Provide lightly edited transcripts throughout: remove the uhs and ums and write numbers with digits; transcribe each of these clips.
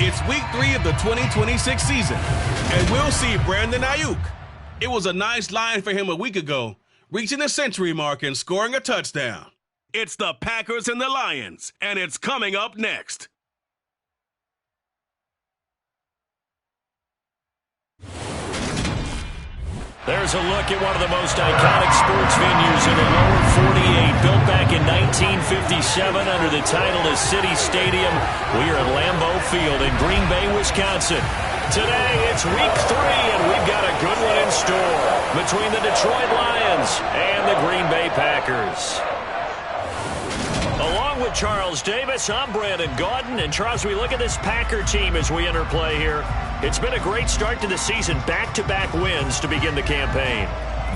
It's week 3 of the 2026 season, and we'll see Brandon Ayuk. It was a nice line for him a week ago, reaching the century mark and scoring a touchdown. It's the Packers and the Lions, and it's coming up next. There's a look at one of the most iconic sports venues in the lower 48, built back in 1957 under the title of City Stadium. We are at Lambeau Field in Green Bay, Wisconsin. Today, it's week 3, and we've got a good one in store between the Detroit Lions and the Green Bay Packers. Along with Charles Davis, I'm Brandon Gaudin. And Charles, we look at this Packer team as we enter play here. It's been a great start to the season, back-to-back wins to begin the campaign.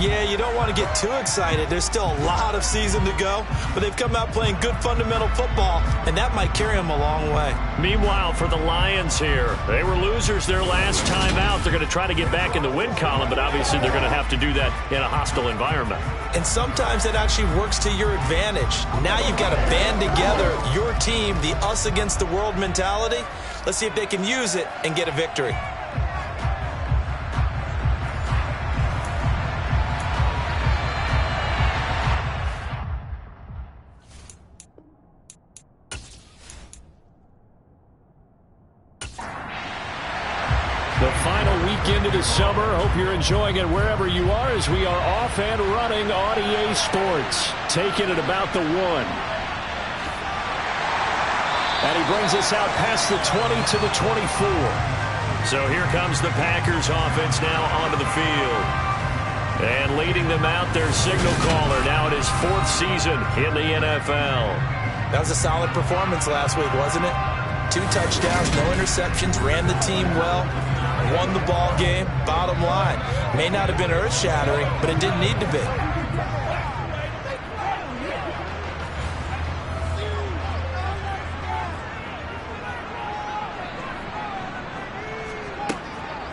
Yeah, you don't want to get too excited. There's still a lot of season to go, but they've come out playing good fundamental football, and that might carry them a long way. Meanwhile, for the Lions here, they were losers their last time out. They're going to try to get back in the win column, but obviously they're going to have to do that in a hostile environment. And sometimes that actually works to your advantage. Now you've got to band together your team, the us against the world mentality. Let's see if they can use it and get a victory. The final weekend of the summer. Hope you're enjoying it wherever you are as we are off and running on EA Sports. Taking it about the 1. And he brings us out past the 20 to the 24. So here comes the Packers offense now onto the field. And leading them out, their signal caller now in his 4th season in the NFL. That was a solid performance last week, wasn't it? 2 touchdowns, no interceptions, ran the team well, won the ball game. Bottom line, may not have been earth-shattering, but it didn't need to be.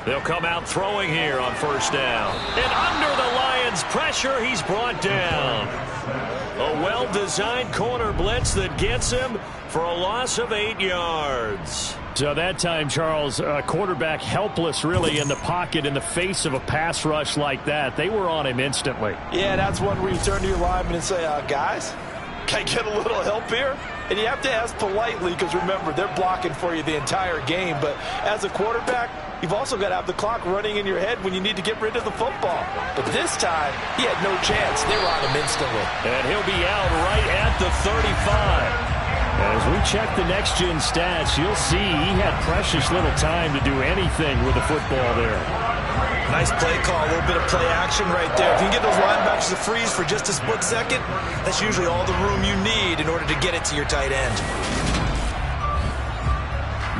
They'll come out throwing here on first down. And under the Lions' pressure, he's brought down. A well-designed corner blitz that gets him for a loss of 8 yards. So that time, Charles, quarterback helpless really in the pocket in the face of a pass rush like that. They were on him instantly. Yeah, that's one where you turn to your lineman and say, guys, can I get a little help here? And you have to ask politely because, remember, they're blocking for you the entire game. But as a quarterback, you've also got to have the clock running in your head when you need to get rid of the football. But this time, he had no chance. They were on him instantly. And he'll be out right at the 35. As we check the next-gen stats, you'll see he had precious little time to do anything with the football there. Nice play call, a little bit of play action right there. If you can get those linebackers to freeze for just a split second, that's usually all the room you need in order to get it to your tight end.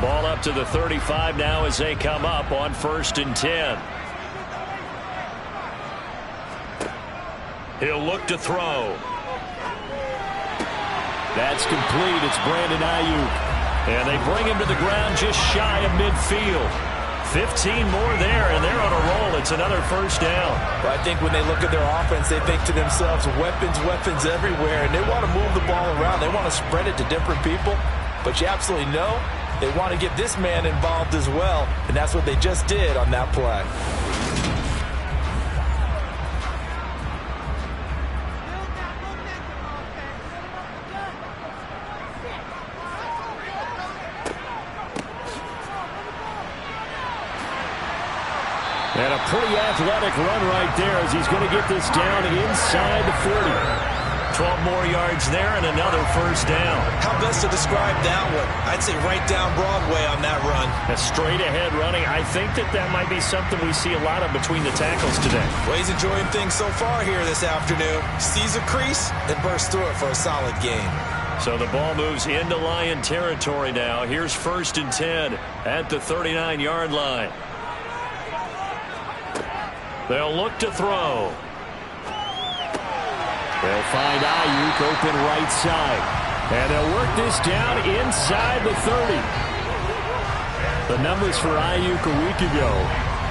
Ball up to the 35 now as they come up on 1st and 10. He'll look to throw. That's complete. It's Brandon Ayuk. And they bring him to the ground just shy of midfield. 15 more there, and they're on a roll. It's another first down. Well, I think when they look at their offense, they think to themselves, weapons, weapons everywhere, and they want to move the ball around. They want to spread it to different people, but you absolutely know they want to get this man involved as well, and that's what they just did on that play. And a pretty athletic run right there as he's going to get this down inside the 40. 12 more yards there and another first down. How best to describe that one? I'd say right down Broadway on that run. A straight ahead running. I think that might be something we see a lot of between the tackles today. Well, he's enjoying things so far here this afternoon. Sees a crease and bursts through it for a solid gain. So the ball moves into Lion territory now. Here's 1st and 10 at the 39-yard line. They'll look to throw. They'll find Ayuk open right side. And they'll work this down inside the 30. The numbers for Ayuk a week ago.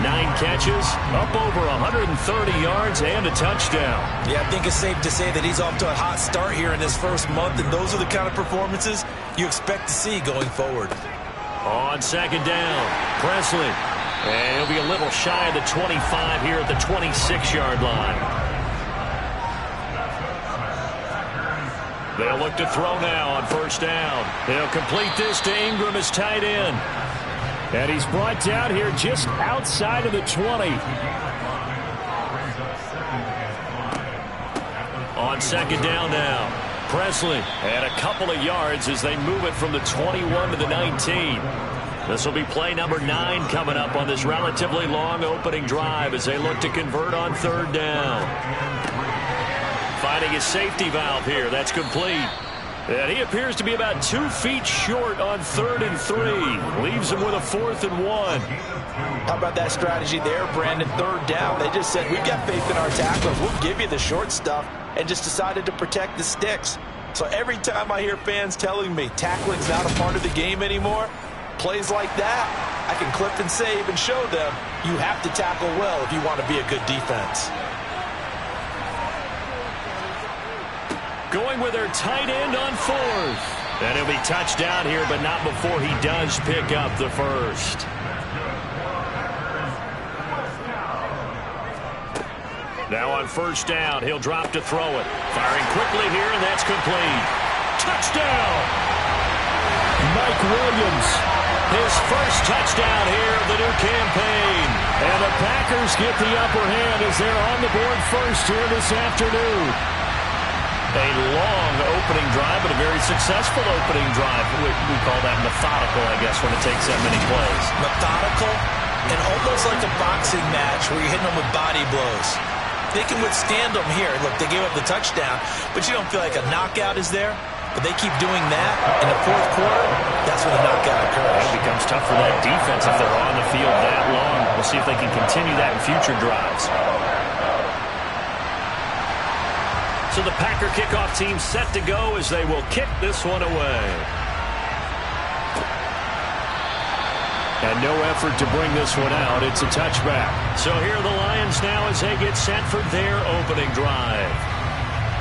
9 catches, up over 130 yards, and a touchdown. Yeah, I think it's safe to say that he's off to a hot start here in this first month, and those are the kind of performances you expect to see going forward. On on second down. Presley. And he'll be a little shy of the 25 here at the 26-yard line. They'll look to throw now on first down. They'll complete this to Ingram as tight end. And he's brought down here just outside of the 20. On second down now. Presley and a couple of yards as they move it from the 21 to the 19. This will be play number 9 coming up on this relatively long opening drive as they look to convert on third down. Finding his safety valve here. That's complete. And he appears to be about 2 feet short on 3rd and 3. Leaves him with a 4th and 1. How about that strategy there, Brandon? Third down. They just said, we've got faith in our tacklers. We'll give you the short stuff, and just decided to protect the sticks. So every time I hear fans telling me tackling's not a part of the game anymore, plays like that, I can clip and save and show them you have to tackle well if you want to be a good defense. Going with their tight end on 4th. And he'll be touched down here, but not before he does pick up the first. Now on first down, he'll drop to throw it. Firing quickly here, and that's complete. Touchdown! Mike Williams, his first touchdown here of the new campaign. And the Packers get the upper hand as they're on the board first here this afternoon. A long opening drive, but a very successful opening drive. We call that methodical, I guess, when it takes that many plays. Methodical and almost like a boxing match where you're hitting them with body blows. They can withstand them here. Look, they gave up the touchdown, but you don't feel like a knockout is there. But they keep doing that in the 4th quarter, that's when the knockout occurs. It becomes tough for that defense if they're on the field that long. We'll see if they can continue that in future drives. So the Packer kickoff team set to go as they will kick this one away. And no effort to bring this one out. It's a touchback. So here are the Lions now as they get set for their opening drive.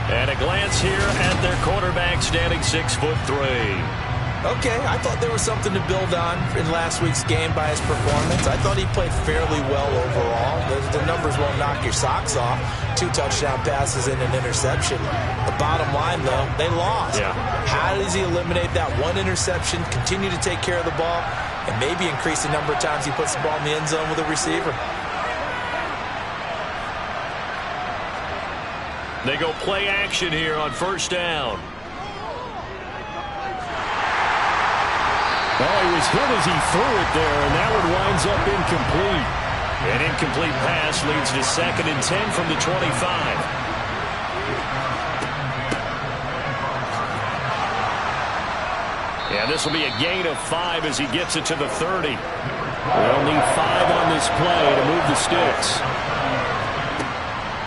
And a glance here at their quarterback standing 6'3". Okay, I thought there was something to build on in last week's game by his performance. I thought he played fairly well overall. The numbers won't knock your socks off. 2 touchdown passes and an interception. The bottom line, though, they lost. Yeah. How does he eliminate that one interception, continue to take care of the ball, and maybe increase the number of times he puts the ball in the end zone with a receiver? They go play action here on first down. Oh, he was hit as he threw it there, and that one winds up incomplete. An incomplete pass leads to 2nd and 10 from the 25. And this will be a gain of 5 as he gets it to the 30. They'll need 5 on this play to move the sticks.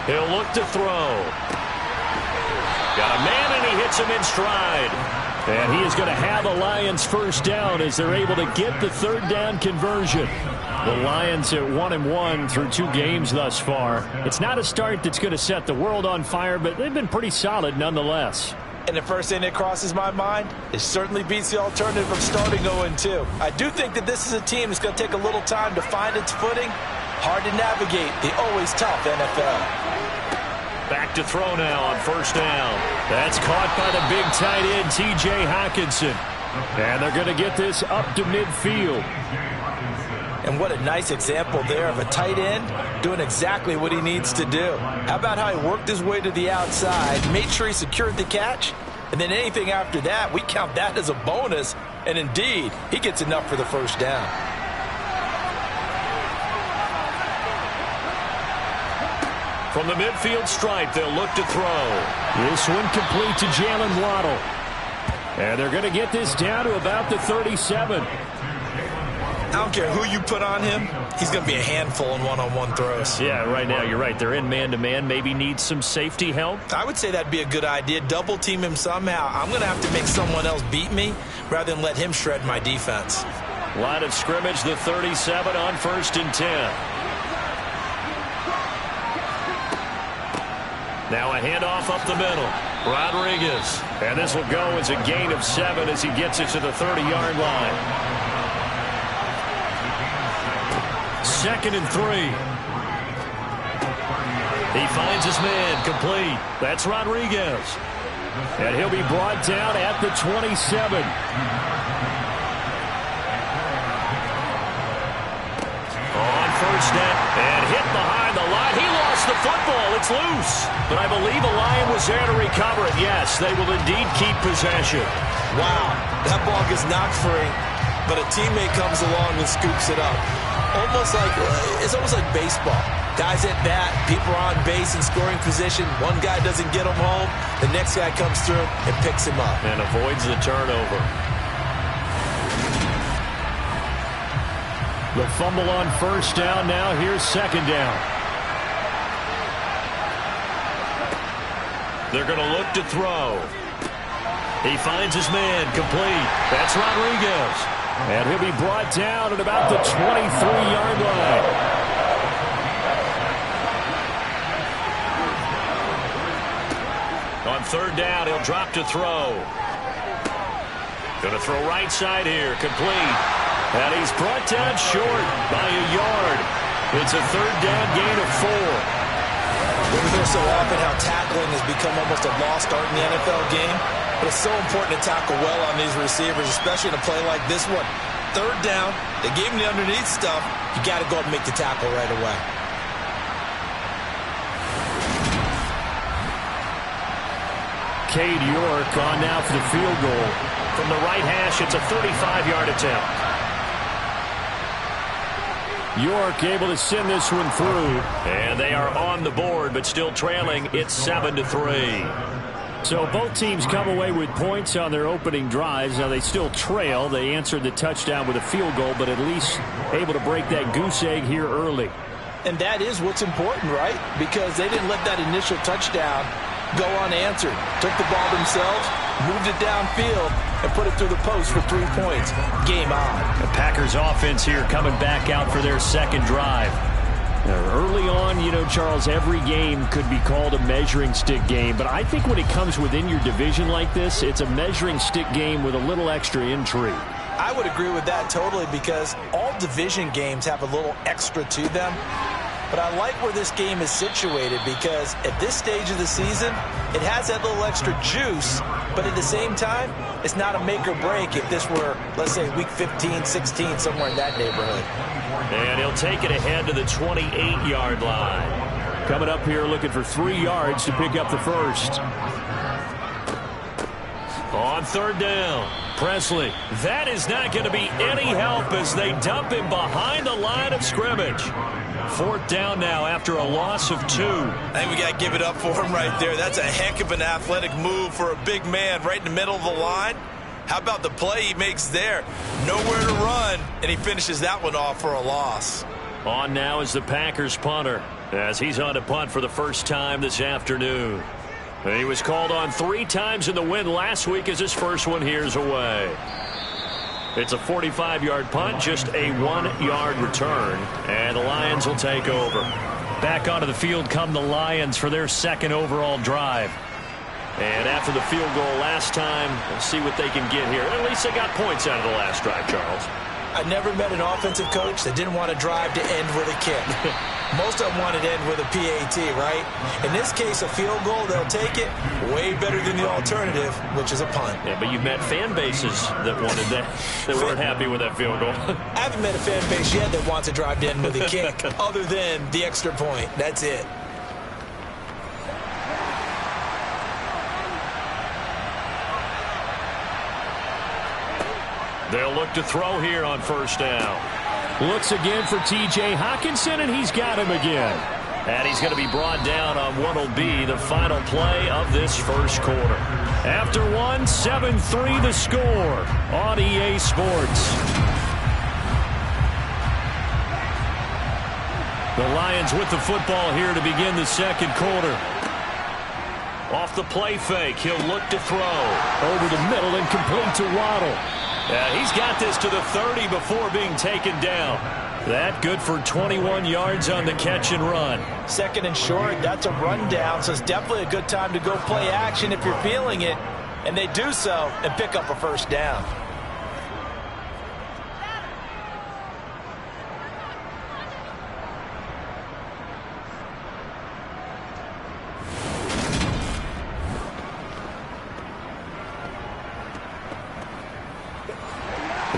He'll look to throw. Got a man, and he hits him in stride. And he is going to have a Lions first down as they're able to get the 3rd down conversion. The Lions at 1-1 through 2 games thus far. It's not a start that's going to set the world on fire, but they've been pretty solid nonetheless. And the first thing that crosses my mind, it certainly beats the alternative of starting 0-2. I do think that this is a team that's going to take a little time to find its footing. Hard to navigate the always tough NFL. Back to throw now on first down. That's caught by the big tight end, T.J. Hockenson. And they're going to get this up to midfield. And what a nice example there of a tight end doing exactly what he needs to do. How about how he worked his way to the outside, made sure he secured the catch, and then anything after that, we count that as a bonus. And indeed, he gets enough for the first down. From the midfield stripe, they'll look to throw. This one complete to Jalen Waddle. And they're going to get this down to about the 37. I don't care who you put on him, he's going to be a handful in one-on-one throws. Yeah, right now, you're right. They're in man-to-man. Maybe needs some safety help. I would say that'd be a good idea. Double team him somehow. I'm going to have to make someone else beat me rather than let him shred my defense. Line of scrimmage, the 37 on 1st and 10. Now a handoff up the middle. Rodriguez. And this will go as a gain of 7 as he gets it to the 30-yard line. 2nd and 3. He finds his man, complete. That's Rodriguez. And he'll be brought down at the 27. On first down, and hit behind the line. He lost the football. It's loose. But I believe a Lion was there to recover it. Yes, they will indeed keep possession. Wow, that ball gets knocked free, but a teammate comes along and scoops it up. It's almost like baseball. Guys at bat, people are on base in scoring position. One guy doesn't get him home. The next guy comes through and picks him up. And avoids the turnover. The fumble on first down. Now here's 2nd down. They're going to look to throw. He finds his man, complete. That's Rodriguez. And he'll be brought down at about the 23-yard line. On 3rd down, he'll drop to throw. Going to throw right side here, complete. And he's brought down short by a yard. It's a 3rd down gain of 4. We hear so often how tackling has become almost a lost art in the NFL game. But it's so important to tackle well on these receivers, especially in a play like this one. 3rd down, they gave him the underneath stuff. You got to go up and make the tackle right away. Cade York on now for the field goal. From the right hash, it's a 35-yard attempt. York able to send this one through. And they are on the board, but still trailing. It's 7-3. So both teams come away with points on their opening drives. Now they still trail. They answered the touchdown with a field goal, but at least able to break that goose egg here early. And that is what's important, right? Because they didn't let that initial touchdown go unanswered. Took the ball themselves, moved it downfield, and put it through the post for 3 points. Game on. The Packers offense here coming back out for their 2nd drive. Early on, Charles, every game could be called a measuring stick game. But I think when it comes within your division like this, it's a measuring stick game with a little extra intrigue. I would agree with that totally because all division games have a little extra to them. But I like where this game is situated because at this stage of the season, it has that little extra juice. But at the same time, it's not a make or break if this were, let's say, week 15, 16, somewhere in that neighborhood. And he'll take it ahead to the 28-yard line. Coming up here looking for 3 yards to pick up the first. On 3rd down, Presley. That is not going to be any help as they dump him behind the line of scrimmage. 4th down now after a loss of 2. I think we got to give it up for him right there. That's a heck of an athletic move for a big man right in the middle of the line. How about the play he makes there? Nowhere to run, and he finishes that one off for a loss. On now is the Packers punter as he's on to punt for the first time this afternoon. He was called on 3 times in the win last week as his first one here's away. It's a 45-yard punt, just a 1-yard return, and the Lions will take over. Back onto the field come the Lions for their 2nd overall drive. And after the field goal last time, we'll see what they can get here. At least they got points out of the last drive, Charles. I never met an offensive coach that didn't want to drive to end with a kick. Most of them wanted to end with a PAT, right? In this case, a field goal, they'll take it. Way better than the alternative, which is a punt. Yeah, but you've met fan bases that wanted that, that weren't happy with that field goal. I haven't met a fan base yet that wants to drive to end with a kick, other than the extra point. That's it. They'll look to throw here on 1st down. Looks again for T.J. Hockenson, and he's got him again. And he's going to be brought down on what will be the final play of this first quarter. After 1, 7-3 the score on EA Sports. The Lions with the football here to begin the 2nd quarter. Off the play fake, he'll look to throw. Over the middle and complete to Waddle. He's got this to the 30 before being taken down. That good for 21 yards on the catch and run. 2nd and short, that's a rundown, so it's definitely a good time to go play action if you're feeling it. And they do so and pick up a 1st down.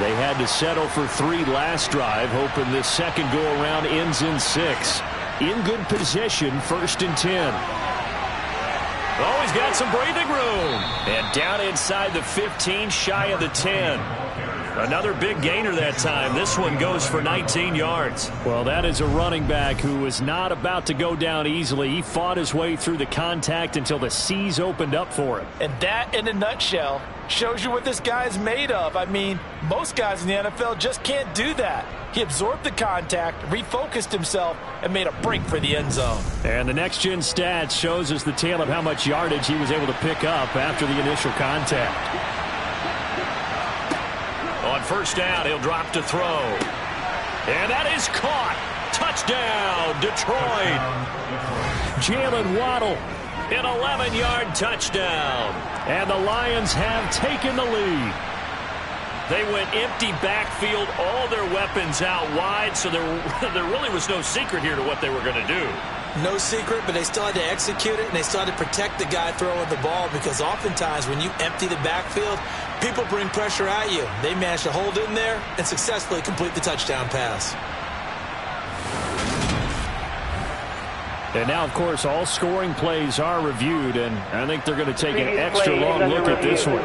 They had to settle for 3 last drive, hoping this second go-around ends in 6. In good position, 1st and 10. Oh, he's got some breathing room. And down inside the 15, shy of the 10. Another big gainer that time. This one goes for 19 yards. Well, that is a running back who was not about to go down easily. He fought his way through the contact until the seas opened up for him. And that, in a nutshell, shows you what this guy's made of. I mean, most guys in the NFL just can't do that. He absorbed the contact, refocused himself, and made a break for the end zone. And the next-gen stats shows us the tale of how much yardage he was able to pick up after the initial contact. On 1st down, he'll drop to throw. And that is caught. Touchdown, Detroit. Jalen Waddle, an 11-yard touchdown. And the Lions have taken the lead. They went empty backfield, all their weapons out wide, so there really was no secret here to what they were going to do. No secret, but they still had to execute it, and they still had to protect the guy throwing the ball, because oftentimes when you empty the backfield, people bring pressure at you. They managed to hold in there and successfully complete the touchdown pass. And now, of course, all scoring plays are reviewed, and I think they're going to take an extra long look at this one.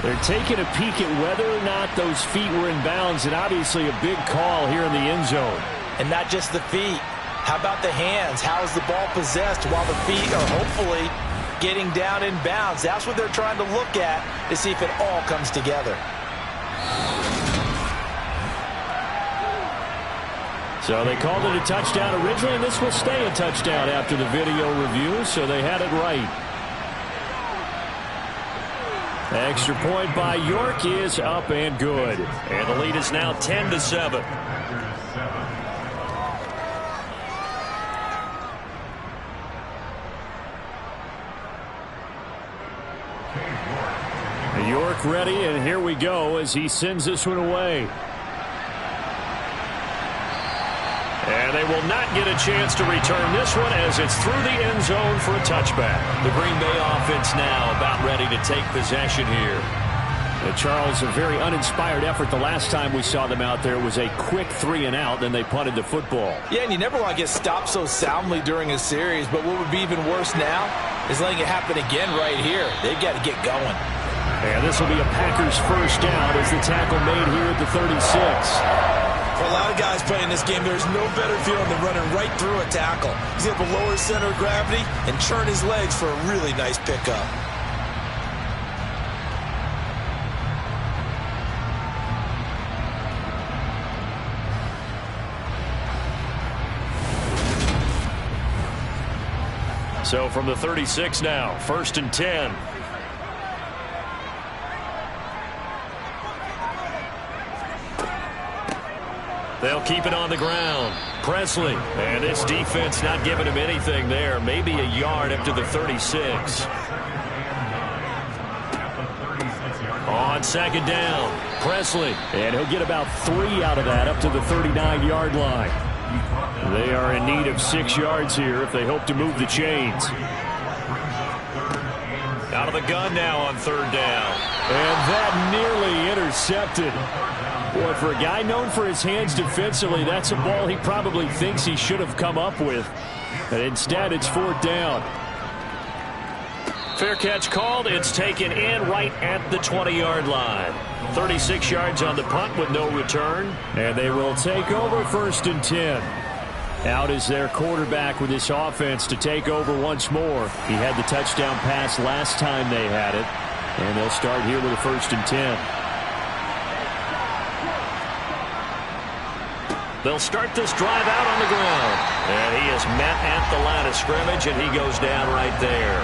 They're taking a peek at whether or not those feet were in bounds, and obviously a big call here in the end zone. And not just the feet. How about the hands? How is the ball possessed while the feet are hopefully getting down in bounds? That's what they're trying to look at to see if it all comes together. So they called it a touchdown originally, and this will stay a touchdown after the video review, so they had it right. Extra point by York is up and good. And the lead is now 10-7. York ready, and here we go as he sends this one away. And they will not get a chance to return this one as it's through the end zone for a touchback. The Green Bay offense now about ready to take possession here. And Charles, a very uninspired effort the last time we saw them out there was a quick 3-and-out, then they punted the football. Yeah, and you never want to get stopped so soundly during a series, but what would be even worse now is letting it happen again right here. They've got to get going. And this will be a Packers first down as the tackle made here at the 36. For a lot of guys playing this game, there's no better feeling than running right through a tackle. He's able to lower his center of gravity and churn his legs for a really nice pickup. So from the 36 now, 1st and 10. They'll keep it on the ground. Presley, and this defense not giving him anything there. Maybe a yard up to the 36. On 2nd down, Presley, and he'll get about 3 out of that up to the 39-yard line. They are in need of 6 yards here if they hope to move the chains. Out of the gun now on 3rd down. And that nearly intercepted. Boy, for a guy known for his hands defensively, that's a ball he probably thinks he should have come up with. And instead, it's 4th down. Fair catch called. It's taken in right at the 20-yard line. 36 yards on the punt with no return. And they will take over 1st and 10. Out is their quarterback with this offense to take over once more. He had the touchdown pass last time they had it. And they'll start here with a 1st and 10. They'll start this drive out on the ground. And he is met at the line of scrimmage, and he goes down right there.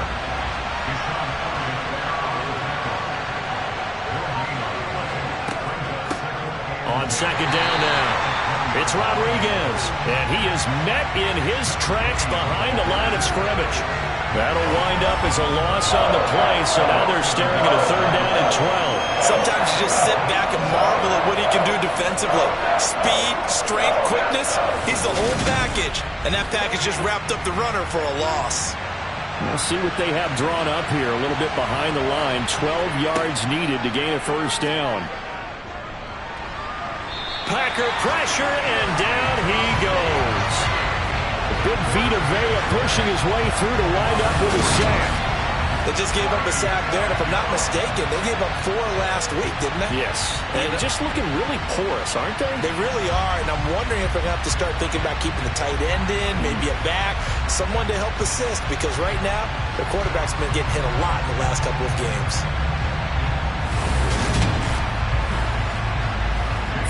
On 2nd down now, it's Rodriguez. And he is met in his tracks behind the line of scrimmage. That'll wind up as a loss on the play, so now they're staring at a 3rd down and 12. Sometimes you just sit back and marvel at what he can do defensively. Speed, strength, quickness, he's the whole package. And that package just wrapped up the runner for a loss. We'll see what they have drawn up here. A little bit behind the line. 12 yards needed to gain a first down. Packer pressure, and down he goes. Big Vita Vea pushing his way through to wind up with a sack. They just gave up a sack there, and if I'm not mistaken, they gave up 4 last week, didn't they? Yes. And just looking really porous, aren't they? They really are, and I'm wondering if they're going to have to start thinking about keeping the tight end in, maybe a back, someone to help assist, because right now, their quarterback's been getting hit a lot in the last couple of games.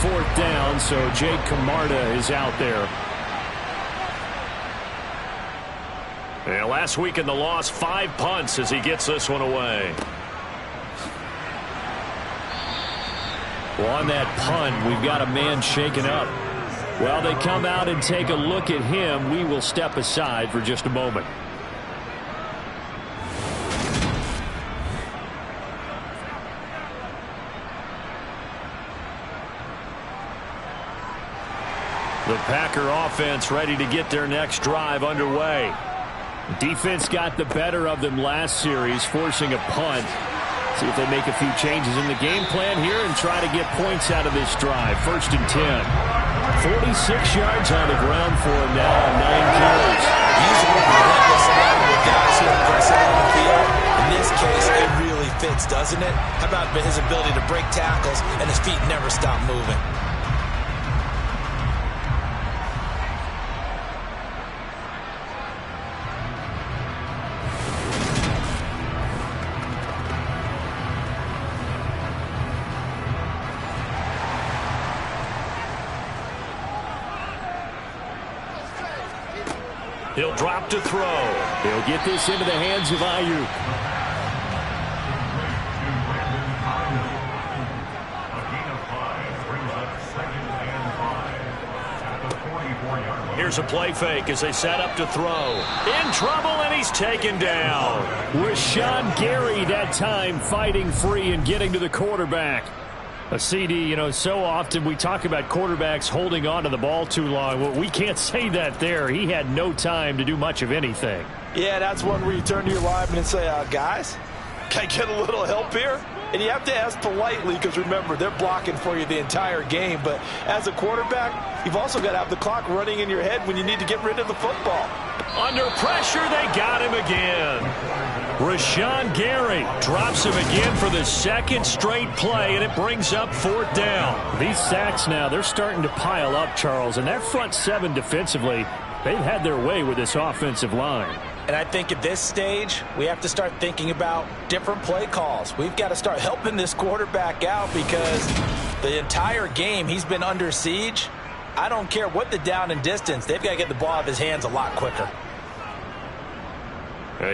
4th down, so Jake Camarda is out there. Yeah, last week in the loss, 5 punts as he gets this one away. Well, on that punt, we've got a man shaken up. While they come out and take a look at him, we will step aside for just a moment. The Packer offense ready to get their next drive underway. Defense got the better of them last series, forcing a punt. See if they make a few changes in the game plan here and try to get points out of this drive. 1st and 10. 46 yards on the ground for him now on 9 carries. Usually relentless with guys who are aggressive on the field. In this case, it really fits, doesn't it? How about his ability to break tackles and his feet never stop moving? He'll drop to throw. He'll get this into the hands of Ayuk. Here's a play fake as they set up to throw. In trouble, and he's taken down. Rashawn Gary that time fighting free and getting to the quarterback. A CD, so often we talk about quarterbacks holding on to the ball too long. Well, we can't say that there. He had no time to do much of anything. Yeah, that's one where you turn to your lineman and say, guys, can I get a little help here? And you have to ask politely because, remember, they're blocking for you the entire game. But as a quarterback, you've also got to have the clock running in your head when you need to get rid of the football. Under pressure, they got him again. Rashawn Gary drops him again for the 2nd straight play, and it brings up 4th down. These sacks now, they're starting to pile up, Charles, and that front 7 defensively, they've had their way with this offensive line. And I think at this stage, we have to start thinking about different play calls. We've got to start helping this quarterback out because the entire game he's been under siege. I don't care what the down and distance. They've got to get the ball out of his hands a lot quicker.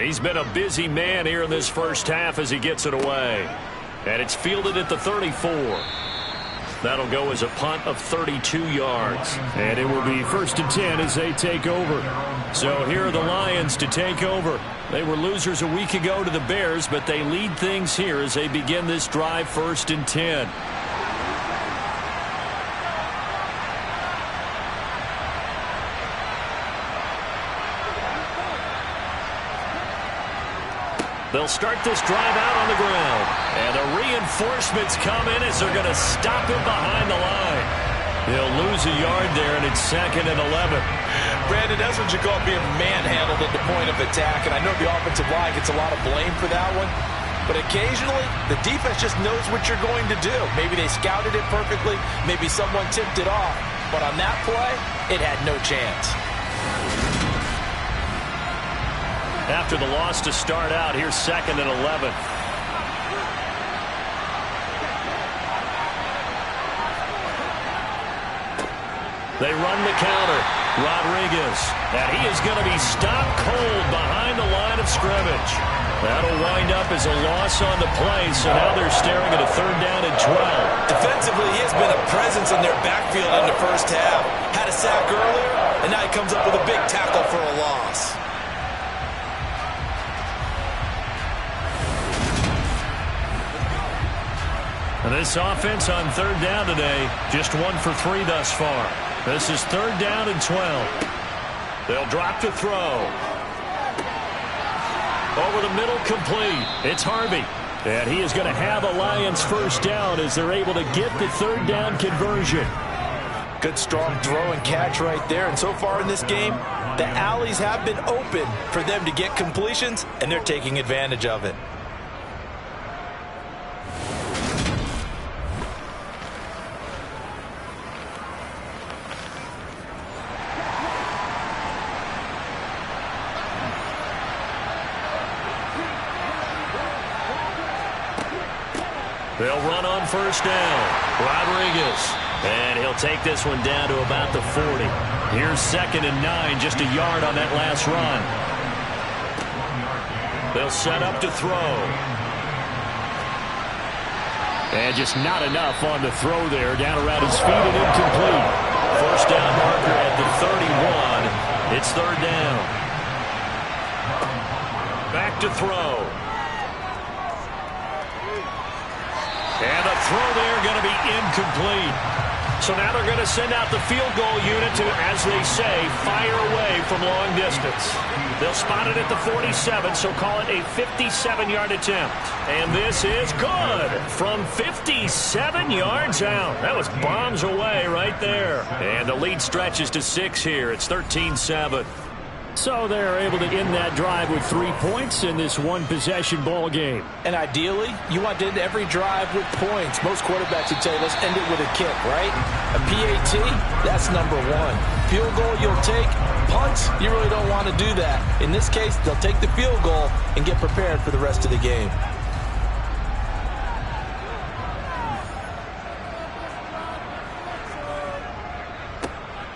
He's been a busy man here in this first half as he gets it away. And it's fielded at the 34. That'll go as a punt of 32 yards. And it will be 1st and 10 as they take over. So here are the Lions to take over. They were losers a week ago to the Bears, but they lead things here as they begin this drive 1st and 10. They'll start this drive out on the ground. And the reinforcements come in as they're going to stop him behind the line. They'll lose a yard there, and it's 2nd and 11. Brandon, that's what you call being manhandled at the point of attack. And I know the offensive line gets a lot of blame for that one. But occasionally, the defense just knows what you're going to do. Maybe they scouted it perfectly. Maybe someone tipped it off. But on that play, it had no chance. After the loss to start out, here's 2nd and 11. They run the counter. Rodriguez. And he is going to be stopped cold behind the line of scrimmage. That'll wind up as a loss on the play, so now they're staring at a 3rd down and 12. Defensively, he has been a presence in their backfield in the first half. Had a sack earlier, and now he comes up with a big tackle for a loss. This offense on 3rd down today, just 1 for 3 thus far. This is 3rd down and 12. They'll drop to throw. Over the middle, complete. It's Harvey. And he is going to have a Lions first down as they're able to get the third down conversion. Good, strong throw and catch right there. And so far in this game, the alleys have been open for them to get completions, and they're taking advantage of it. They'll run on first down. Rodriguez. And he'll take this one down to about the 40. Here's 2nd and 9, just a yard on that last run. They'll set up to throw. And just not enough on the throw there. Down around his feet and incomplete. First down marker at the 31. It's third down. Back to throw. And the throw there going to be incomplete. So now they're going to send out the field goal unit to, as they say, fire away from long distance. They'll spot it at the 47, so call it a 57-yard attempt. And this is good from 57 yards out. That was bombs away right there. And the lead stretches to 6 here. It's 13-7. So they're able to end that drive with 3 points in this one-possession ball game. And ideally, you want to end every drive with points. Most quarterbacks would tell you, let's end it with a kick, right? A PAT, that's number 1. Field goal, you'll take. Punts, you really don't want to do that. In this case, they'll take the field goal and get prepared for the rest of the game.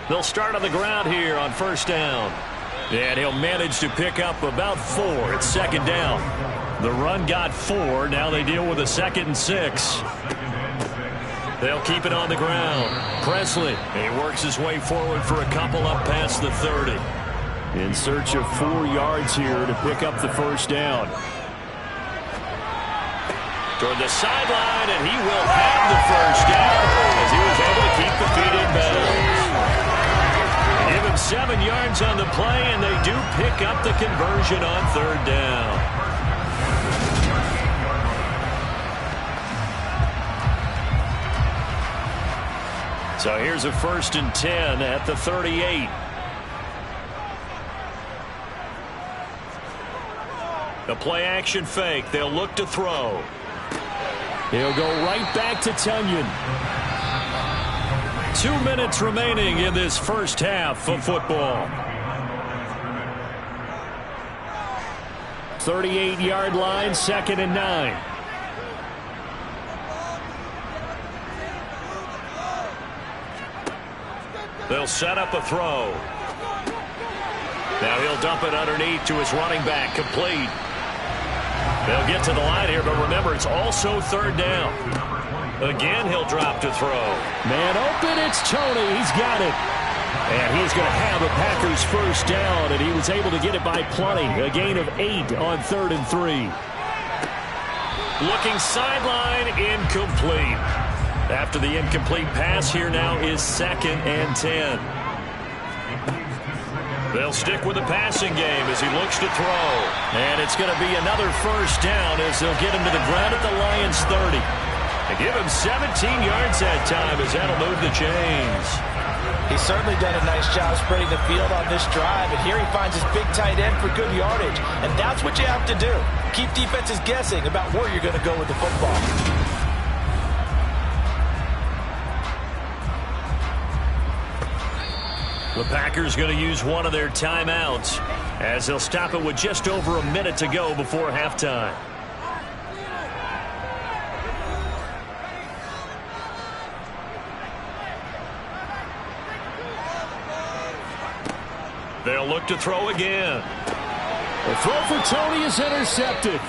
They'll start on the ground here on first down. And he'll manage to pick up about 4. It's 2nd down. The run got 4. Now they deal with a 2nd and 6. They'll keep it on the ground. Presley, he works his way forward for a couple up past the 30. In search of 4 yards here to pick up the first down. Toward the sideline, and he will have the first down as he was able to keep the feet in bounds. Give him 7 yards on the play, and they do pick up the conversion on third down. So here's a 1st and 10 at the 38. The play action fake. They'll look to throw. He'll go right back to Tunyon. 2 minutes remaining in this first half of football. 38-yard line, 2nd and 9. They'll set up a throw. Now he'll dump it underneath to his running back, complete. They'll get to the line here, but remember, it's also third down. Again, he'll drop to throw. Man open, it's Tony. He's got it. And he's going to have a Packers first down, and he was able to get it by plenty. A gain of 8 on 3rd and 3. Looking sideline, incomplete. After the incomplete pass, here now is 2nd and 10. They'll stick with the passing game as he looks to throw. And it's going to be another first down as they'll get him to the ground at the Lions 30. They give him 17 yards that time as that'll move the chains. He's certainly done a nice job spreading the field on this drive, and here he finds his big tight end for good yardage. And that's what you have to do. Keep defenses guessing about where you're going to go with the football. The Packers going to use one of their timeouts as they'll stop it with just over a minute to go before halftime. They'll look to throw again. The throw for Tony is intercepted.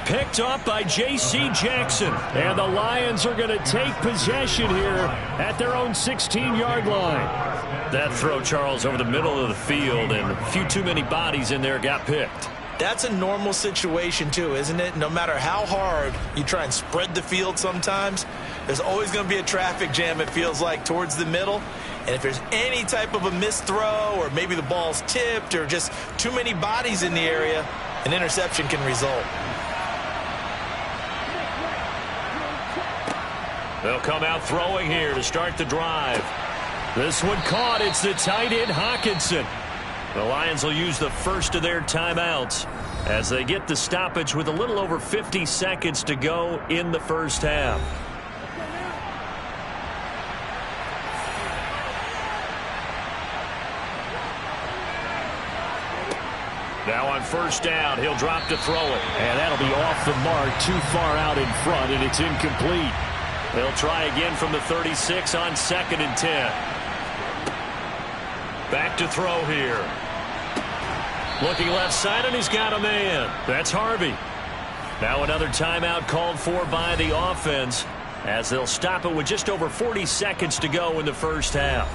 Picked up by J.C. Jackson. And the Lions are going to take possession here at their own 16-yard line. That throw, Charles, over the middle of the field, and a few too many bodies in there got picked. That's a normal situation, too, isn't it? No matter how hard you try and spread the field sometimes, there's always going to be a traffic jam, it feels like, towards the middle. And if there's any type of a missed throw, or maybe the ball's tipped, or just too many bodies in the area, an interception can result. They'll come out throwing here to start the drive. This one caught. It's the tight end, Hawkinson. The Lions will use the first of their timeouts as they get the stoppage with a little over 50 seconds to go in the first half. Now on first down, he'll drop to throw it. And that'll be off the mark, too far out in front, and it's incomplete. They'll try again from the 36 on 2nd and 10. Back to throw here. Looking left side, and he's got a man. That's Harvey. Now another timeout called for by the offense as they'll stop it with just over 40 seconds to go in the first half.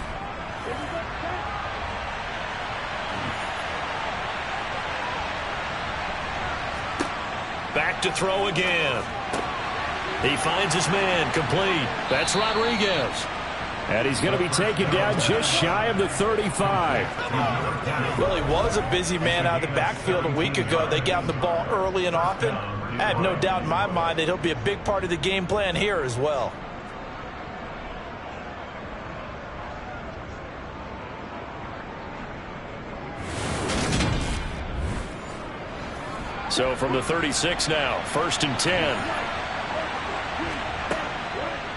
Back to throw again. He finds his man, complete. That's Rodriguez. And he's going to be taken down just shy of the 35. Well, he was a busy man out of the backfield a week ago. They got him the ball early and often. I have no doubt in my mind that he'll be a big part of the game plan here as well. So from the 36 now, 1st and 10.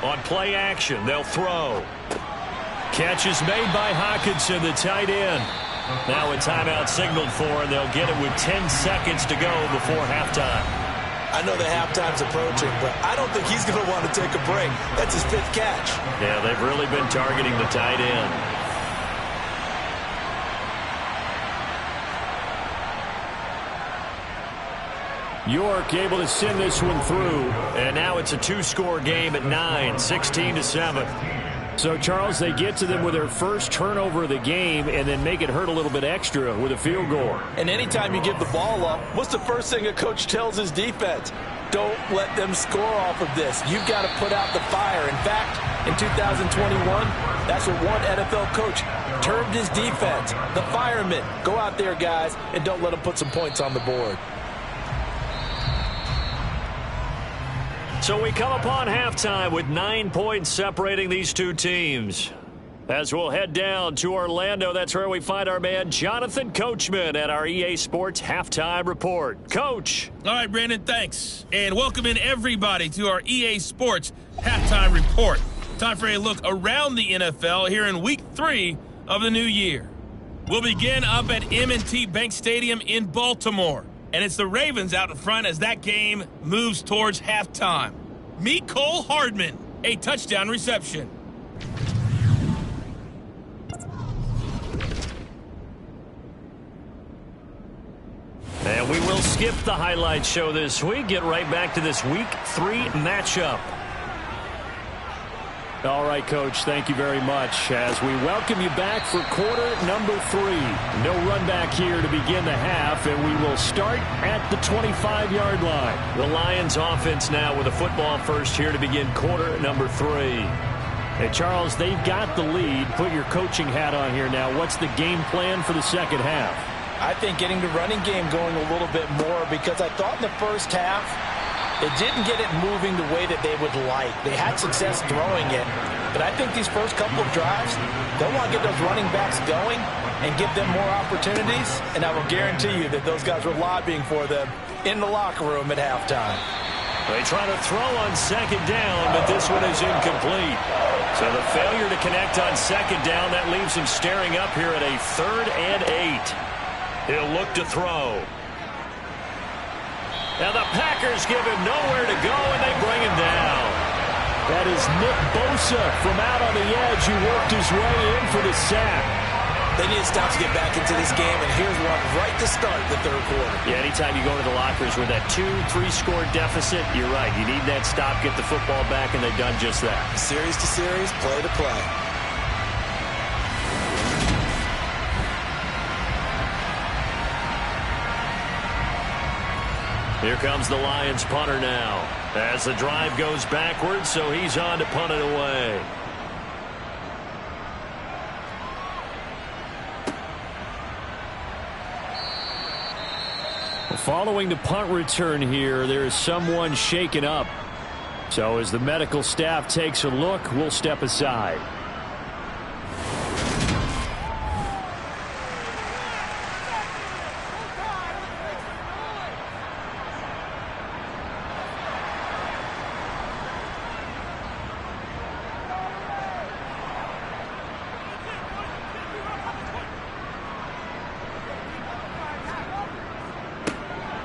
On play action, they'll throw. Catch is made by Hawkinson, the tight end. Now a timeout signaled for, and they'll get it with 10 seconds to go before halftime. I know the halftime's approaching, but I don't think he's going to want to take a break. That's his 5th catch. Yeah, they've really been targeting the tight end. York able to send this one through. And now it's a 2-score game at 9, 16-7. So, Charles, they get to them with their first turnover of the game and then make it hurt a little bit extra with a field goal. And anytime you give the ball up, what's the first thing a coach tells his defense? Don't let them score off of this. You've got to put out the fire. In fact, in 2021, that's what one NFL coach termed his defense. The firemen. Go out there, guys, and don't let them put some points on the board. So we come upon halftime with 9 points separating these two teams. As we'll head down to Orlando, that's where we find our man Jonathan Coachman at our EA Sports Halftime Report. Coach. All right, Brandon, thanks. And welcome in everybody to our EA Sports Halftime Report. Time for a look around the NFL here in Week 3 of the new year. We'll begin up at M&T Bank Stadium in Baltimore. And it's the Ravens out in front as that game moves towards halftime. Meet Cole Hardman, a touchdown reception. And we will skip the highlight show this week. Get right back to this Week 3 matchup. All right, Coach, thank you very much as we welcome you back for quarter number 3. No run back here to begin the half, and we will start at the 25-yard line. The Lions offense now with a football first here to begin quarter number 3. Hey, Charles, they've got the lead. Put your coaching hat on here now. What's the game plan for the second half? I think getting the running game going a little bit more because I thought in the first half, they didn't get it moving the way that they would like. They had success throwing it, but I think these first couple of drives, they'll want to get those running backs going and give them more opportunities, and I will guarantee you that those guys were lobbying for them in the locker room at halftime. They try to throw on second down, but this one is incomplete. So the failure to connect on second down, that leaves him staring up here at a 3rd and 8. He'll look to throw. Now the Packers give him nowhere to go, and they bring him down. That is Nick Bosa from out on the edge who worked his way in for the sack. They need to stop to get back into this game, and here's one right to start the 3rd quarter. Yeah, anytime you go into the lockers with that 2-3-score deficit, you're right. You need that stop, get the football back, and they've done just that. Series to series, play to play. Here comes the Lions punter now as the drive goes backwards, so he's on to punt it away. Following the punt return here, there is someone shaken up. So as the medical staff takes a look, we'll step aside.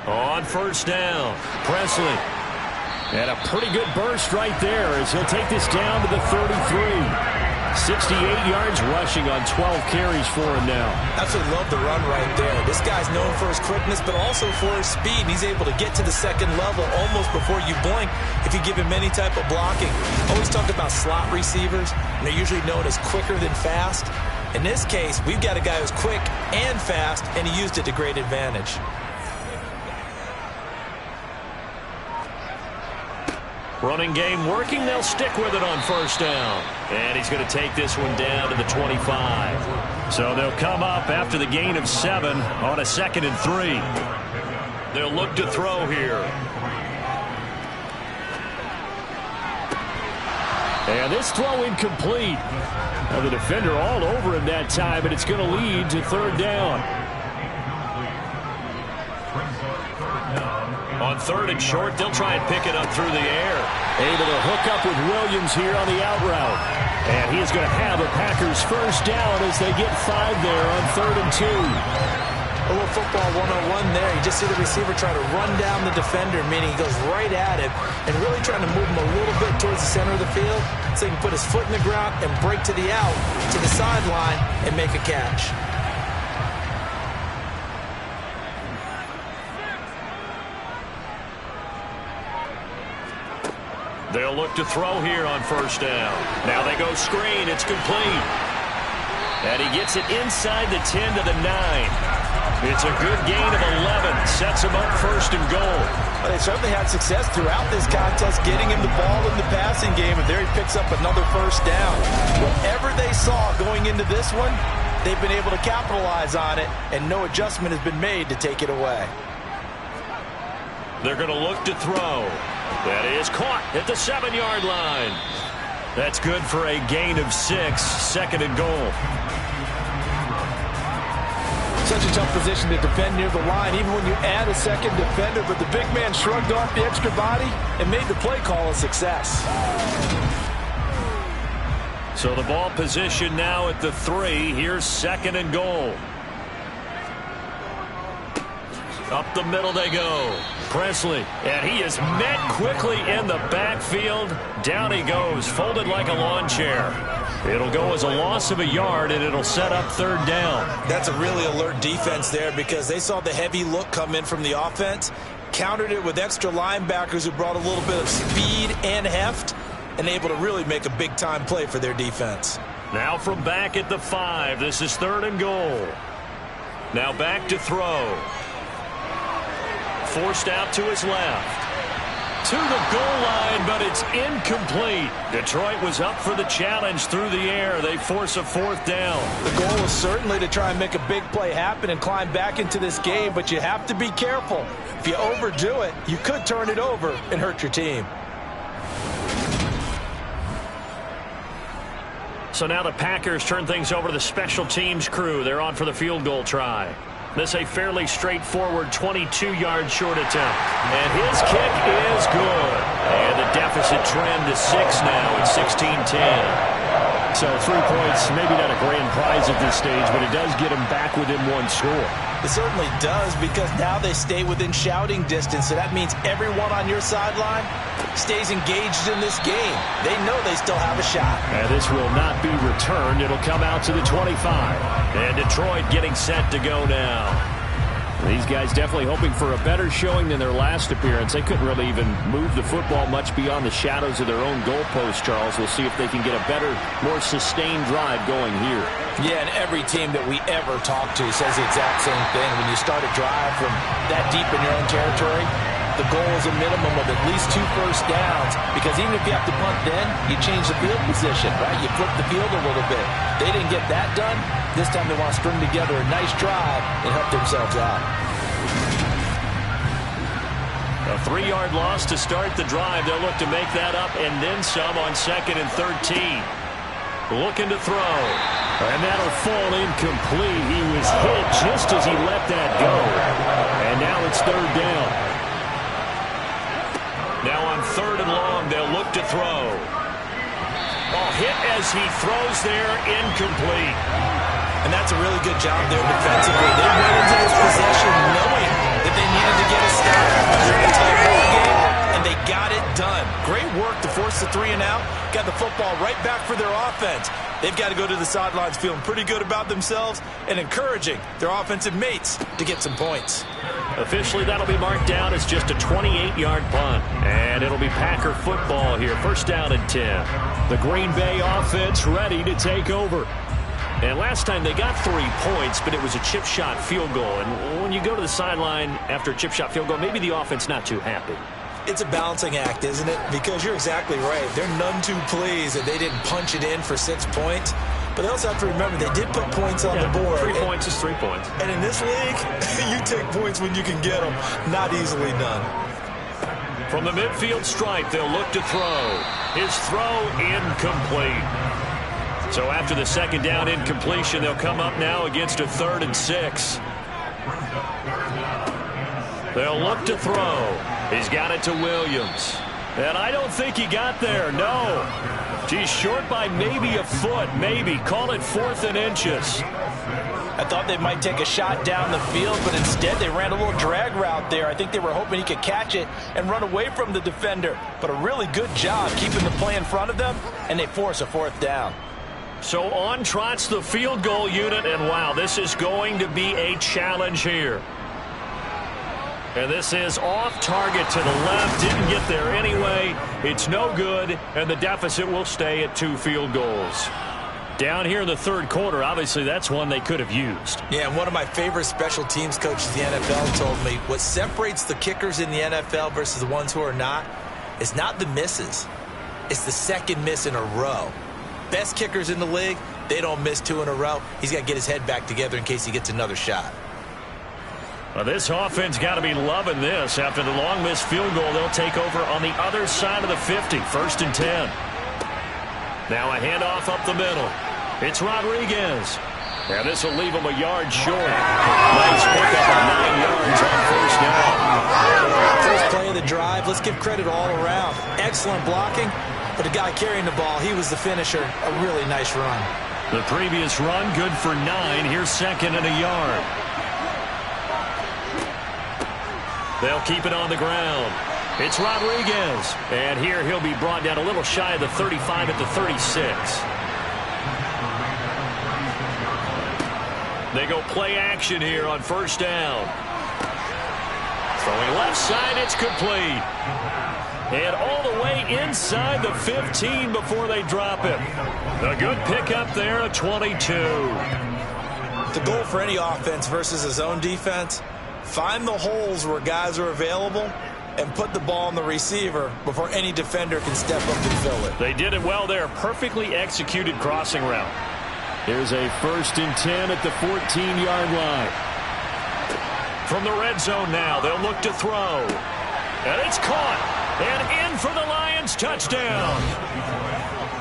On first down, Presley. And a pretty good burst right there as he'll take this down to the 33. 68 yards rushing on 12 carries for him now. Absolutely love the run right there. This guy's known for his quickness, but also for his speed. He's able to get to the second level almost before you blink if you give him any type of blocking. Always talk about slot receivers, and they're usually known as quicker than fast. In this case, we've got a guy who's quick and fast, and he used it to great advantage. Running game working. They'll stick with it on first down. And he's going to take this one down to the 25. So they'll come up after the gain of 7 on a 2nd and 3. They'll look to throw here. And this throw incomplete. Now the defender all over him that time, but it's going to lead to 3rd down. On 3rd and short, they'll try and pick it up through the air. Able to hook up with Williams here on the out route. And he is going to have a Packers first down as they get 5 there on 3rd and 2. A little football 101 there. You just see the receiver try to run down the defender, meaning he goes right at him and really trying to move him a little bit towards the center of the field so he can put his foot in the ground and break to the out, to the sideline, and make a catch. They'll look to throw here on first down. Now they go screen. It's complete. And he gets it inside the 10 to the 9. It's a good gain of 11. Sets him up 1st and goal. Well, they certainly had success throughout this contest getting him the ball in the passing game, and there he picks up another first down. Whatever they saw going into this one, they've been able to capitalize on it, and no adjustment has been made to take it away. They're going to look to throw. That is caught at the 7-yard line. That's good for a gain of 6. 2nd and goal. Such a tough position to defend near the line, even when you add a second defender, but the big man shrugged off the extra body and made the play call a success. So the ball position now at the 3. Here's 2nd and goal. Up the middle they go. Presley, and he is met quickly in the backfield. Down he goes, folded like a lawn chair. It'll go as a loss of a yard, and it'll set up 3rd down. That's a really alert defense there because they saw the heavy look come in from the offense, countered it with extra linebackers who brought a little bit of speed and heft, and able to really make a big-time play for their defense. Now from back at the 5, this is 3rd and goal. Now back to throw. Forced out to his left. To the goal line, but it's incomplete. Detroit was up for the challenge through the air. They force a 4th down. The goal is certainly to try and make a big play happen and climb back into this game, but you have to be careful. If you overdo it, you could turn it over and hurt your team. So now the Packers turn things over to the special teams crew. They're on for the field goal try. This a fairly straightforward 22-yard short attempt. And his kick is good. And the deficit trend to 6 now at 16-10. So 3 points, maybe not a grand prize at this stage, but it does get them back within 1 score. It certainly does because now they stay within shouting distance, so that means everyone on your sideline stays engaged in this game. They know they still have a shot. And this will not be returned. It'll come out to the 25. And Detroit getting set to go now. These guys definitely hoping for a better showing than their last appearance. They couldn't really even move the football much beyond the shadows of their own goalpost, Charles. We'll see if they can get a better, more sustained drive going here. Yeah, and every team that we ever talk to says the exact same thing. When you start a drive from that deep in your own territory, the goal is a minimum of at least 2 first downs, because even if you have to punt then, you change the field position, right? You flip the field a little bit. They didn't get that done. This time they want to string together a nice drive and help themselves out. A 3-yard loss to start the drive. They'll look to make that up and then some on 2nd and 13. Looking to throw. And that'll fall incomplete. He was hit just as he let that go. And now it's 3rd down. Now on 3rd and long, they'll look to throw. Hit as he throws there, incomplete. And that's a really good job there defensively. They went into this possession knowing that they needed to get a stop during a tight ball game, and they got it done. Great work to force the 3 and out. Got the football right back for their offense. They've got to go to the sidelines feeling pretty good about themselves and encouraging their offensive mates to get some points. Officially, that'll be marked down as just a 28-yard punt. And it'll be Packer football here. 1st down and 10. The Green Bay offense ready to take over. And last time they got 3 points, but it was a chip shot field goal. And when you go to the sideline after a chip shot field goal, maybe the offense not too happy. It's a balancing act, isn't it? Because you're exactly right. They're none too pleased that they didn't punch it in for 6 points. But they also have to remember they did put points on the board. 3 points is 3 points. And in this league, you take points when you can get them. Not easily done. From the midfield stripe, they'll look to throw. His throw incomplete. So after the 2nd down incompletion, they'll come up now against a 3rd and 6. They'll look to throw. He's got it to Williams. And I don't think he got there, no. He's short by maybe a foot, maybe. Call it 4th and inches. I thought they might take a shot down the field, but instead they ran a little drag route there. I think they were hoping he could catch it and run away from the defender. But a really good job keeping the play in front of them, and they force a 4th down. So on trots the field goal unit, and wow, this is going to be a challenge here. And this is off target to the left. Didn't get there anyway. It's no good, and the deficit will stay at 2 field goals. Down here in the 3rd quarter, obviously that's one they could have used. Yeah, and one of my favorite special teams coaches in the NFL told me what separates the kickers in the NFL versus the ones who are not is not the misses. It's the 2nd miss in a row. Best kickers in the league, they don't miss 2 in a row. He's got to get his head back together in case he gets another shot. Well, this offense got to be loving this. After the long missed field goal, they'll take over on the other side of the 50. 1st and 10. Now a handoff up the middle. It's Rodriguez. And this will leave him a yard short. Nice pickup of 9 yards on 1st down. First play of the drive. Let's give credit all around. Excellent blocking. But the guy carrying the ball, he was the finisher. A really nice run. The previous run, good for 9. Here's 2nd and a yard. They'll keep it on the ground. It's Rodriguez. And here he'll be brought down a little shy of the 35 at the 36. They go play action here on 1st down. Throwing left side, it's complete. And all the way inside the 15 before they drop it. A good pickup there at 22. The goal for any offense versus his own defense, find the holes where guys are available and put the ball on the receiver before any defender can step up and fill it. They did it well there. Perfectly executed crossing route. Here's a 1st and 10 at the 14-yard line. From the red zone now, they'll look to throw. And it's caught. And in for the Lions, touchdown.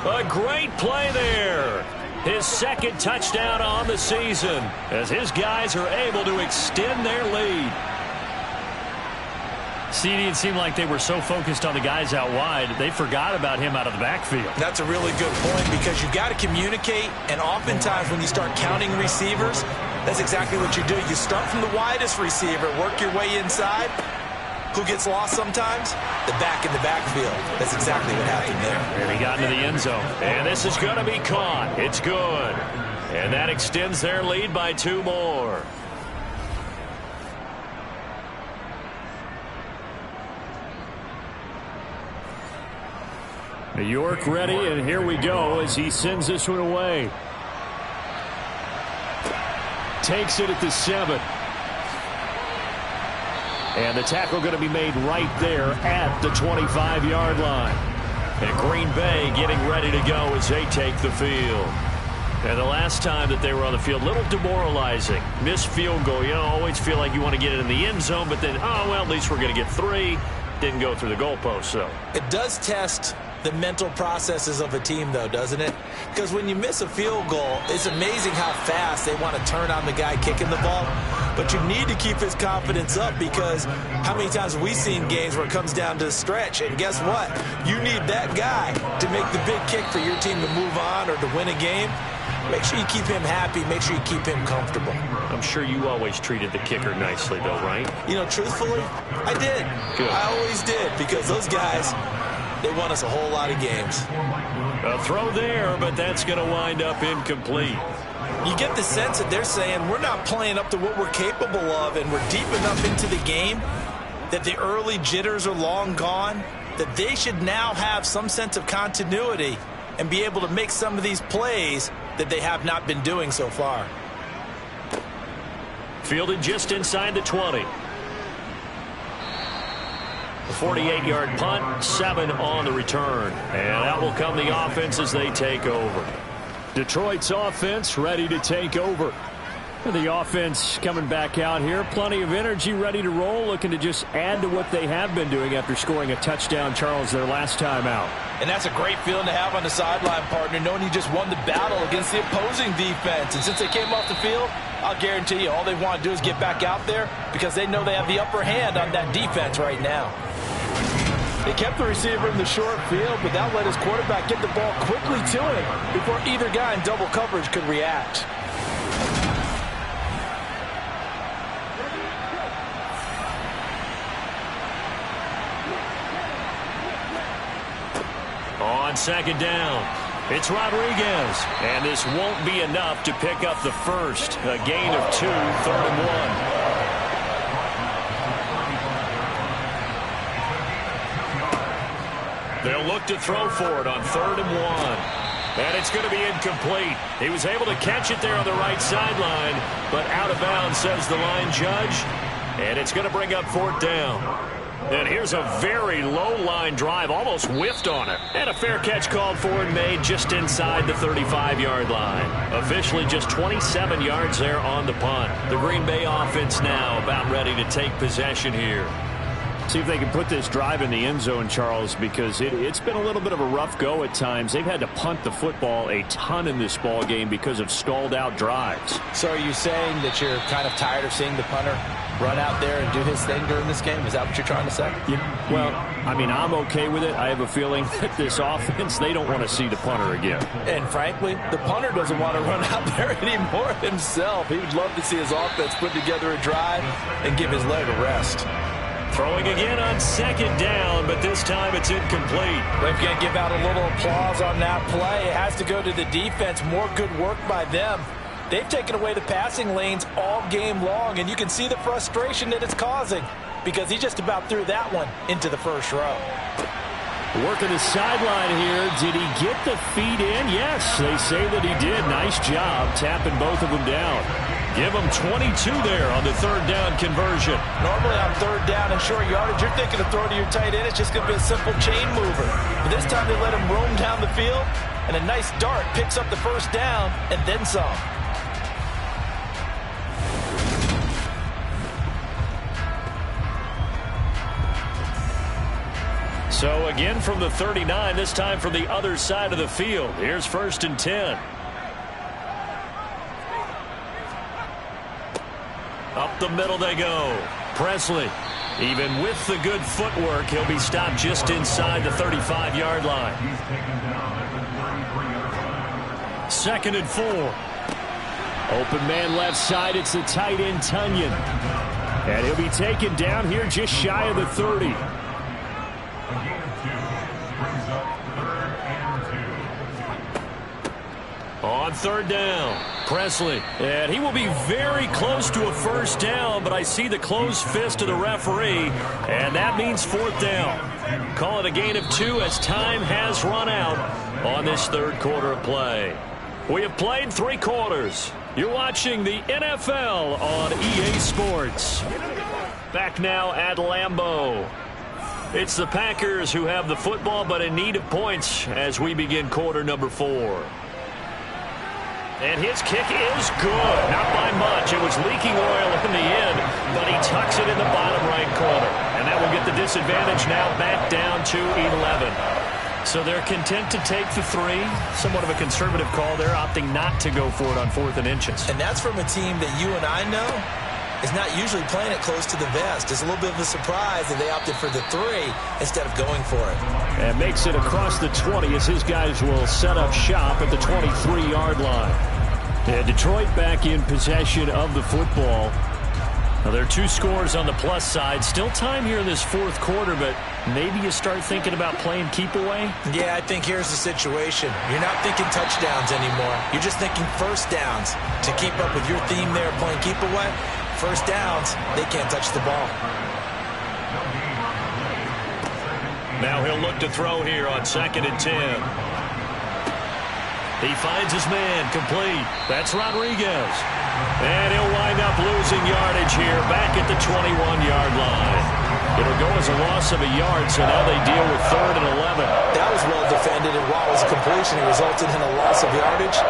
A great play there. His 2nd touchdown on the season as his guys are able to extend their lead. CD, it seemed like they were so focused on the guys out wide, they forgot about him out of the backfield. That's a really good point because you've got to communicate, and oftentimes when you start counting receivers, that's exactly what you do. You start from the widest receiver, work your way inside. Who gets lost sometimes? The back in the backfield. That's exactly what happened there. And he got into the end zone. And this is going to be caught. It's good. And that extends their lead by 2 more. New York ready, and here we go as he sends this one away. Takes it at the 7. And the tackle going to be made right there at the 25-yard line. And Green Bay getting ready to go as they take the field. And the last time that they were on the field, a little demoralizing. Missed field goal. You know, always feel like you want to get it in the end zone, but then, oh, well, at least we're going to get 3. Didn't go through the goalpost, though. It does test the mental processes of a team, though, doesn't it? Because when you miss a field goal, it's amazing how fast they want to turn on the guy kicking the ball. But you need to keep his confidence up, because how many times have we seen games where it comes down to the stretch? And guess what? You need that guy to make the big kick for your team to move on or to win a game. Make sure you keep him happy. Make sure you keep him comfortable. I'm sure you always treated the kicker nicely, though, right? You know, truthfully, I did. Good. I always did, because those guys, they won us a whole lot of games. A throw there, but that's going to wind up incomplete. You get the sense that they're saying we're not playing up to what we're capable of, and we're deep enough into the game that the early jitters are long gone, that they should now have some sense of continuity and be able to make some of these plays that they have not been doing so far. Fielded just inside the 20. A 48-yard punt, 7 on the return. And that will come the offense as they take over. Detroit's offense ready to take over. The offense coming back out here. Plenty of energy, ready to roll, looking to just add to what they have been doing after scoring a touchdown, Charles, their last time out. And that's a great feeling to have on the sideline, partner, knowing you just won the battle against the opposing defense. And since they came off the field, I'll guarantee you all they want to do is get back out there, because they know they have the upper hand on that defense right now. They kept the receiver in the short field, but that let his quarterback get the ball quickly to him before either guy in double coverage could react. On second down, it's Rodriguez. And this won't be enough to pick up the first. A gain of 2, 3rd and 1. They'll look to throw for it on 3rd and 1. And it's going to be incomplete. He was able to catch it there on the right sideline, but out of bounds, says the line judge. And it's going to bring up 4th down. And here's a very low line drive, almost whiffed on it. And a fair catch called for and made just inside the 35-yard line. Officially just 27 yards there on the punt. The Green Bay offense now about ready to take possession here. See if they can put this drive in the end zone, Charles, because it's been a little bit of a rough go at times. They've had to punt the football a ton in this ball game because of stalled-out drives. So are you saying that you're kind of tired of seeing the punter run out there and do his thing during this game? Is that what you're trying to say? Yeah, well, I mean, I'm okay with it. I have a feeling that this offense, they don't want to see the punter again. And frankly, the punter doesn't want to run out there anymore himself. He would love to see his offense put together a drive and give his leg a rest. Throwing again on second down, but this time it's incomplete. We've got to give out a little applause on that play. It has to go to the defense. More good work by them. They've taken away the passing lanes all game long, and you can see the frustration that it's causing, because he just about threw that one into the first row. Working the sideline here. Did he get the feet in? Yes, they say that he did. Nice job tapping both of them down. Give them 22 there on the 3rd down conversion. Normally on 3rd down and short yardage, you're thinking of throwing to your tight end. It's just going to be a simple chain mover. But this time they let him roam down the field, and a nice dart picks up the first down and then some. So again from the 39, this time from the other side of the field. Here's 1st and 10. Up the middle they go. Presley, even with the good footwork, he'll be stopped just inside the 35-yard line. 2nd and 4. Open man left side. It's the tight end, Tunyon. And he'll be taken down here just shy of the 30. On 3rd down, Presley. And he will be very close to a first down, but I see the closed fist of the referee, and that means 4th down. Call it a gain of 2 as time has run out on this 3rd quarter of play. We have played 3 quarters. You're watching the NFL on EA Sports. Back now at Lambeau. It's the Packers who have the football, but in need of points as we begin quarter number 4. And his kick is good. Not by much. It was leaking oil in the end, but he tucks it in the bottom right corner. And that will get the disadvantage now back down to 11. So they're content to take the 3. Somewhat of a conservative call there, opting not to go for it on 4th and inches. And that's from a team that you and I know is not usually playing it close to the vest. It's a little bit of a surprise that they opted for the 3 instead of going for it. And makes it across the 20 as his guys will set up shop at the 23-yard line. And Detroit back in possession of the football. Now, there are 2 scores on the plus side. Still time here in this 4th quarter, but maybe you start thinking about playing keep away? Yeah, I think here's the situation. You're not thinking touchdowns anymore. You're just thinking first downs. To keep up with your theme there, playing keep away, first downs, they can't touch the ball. Now he'll look to throw here on 2nd and 10. He finds his man complete. That's Rodriguez. And he'll wind up losing yardage here back at the 21-yard line. It'll go as a loss of a yard, so now they deal with 3rd and 11. That was well defended, and while it was a completion, it resulted in a loss of yardage.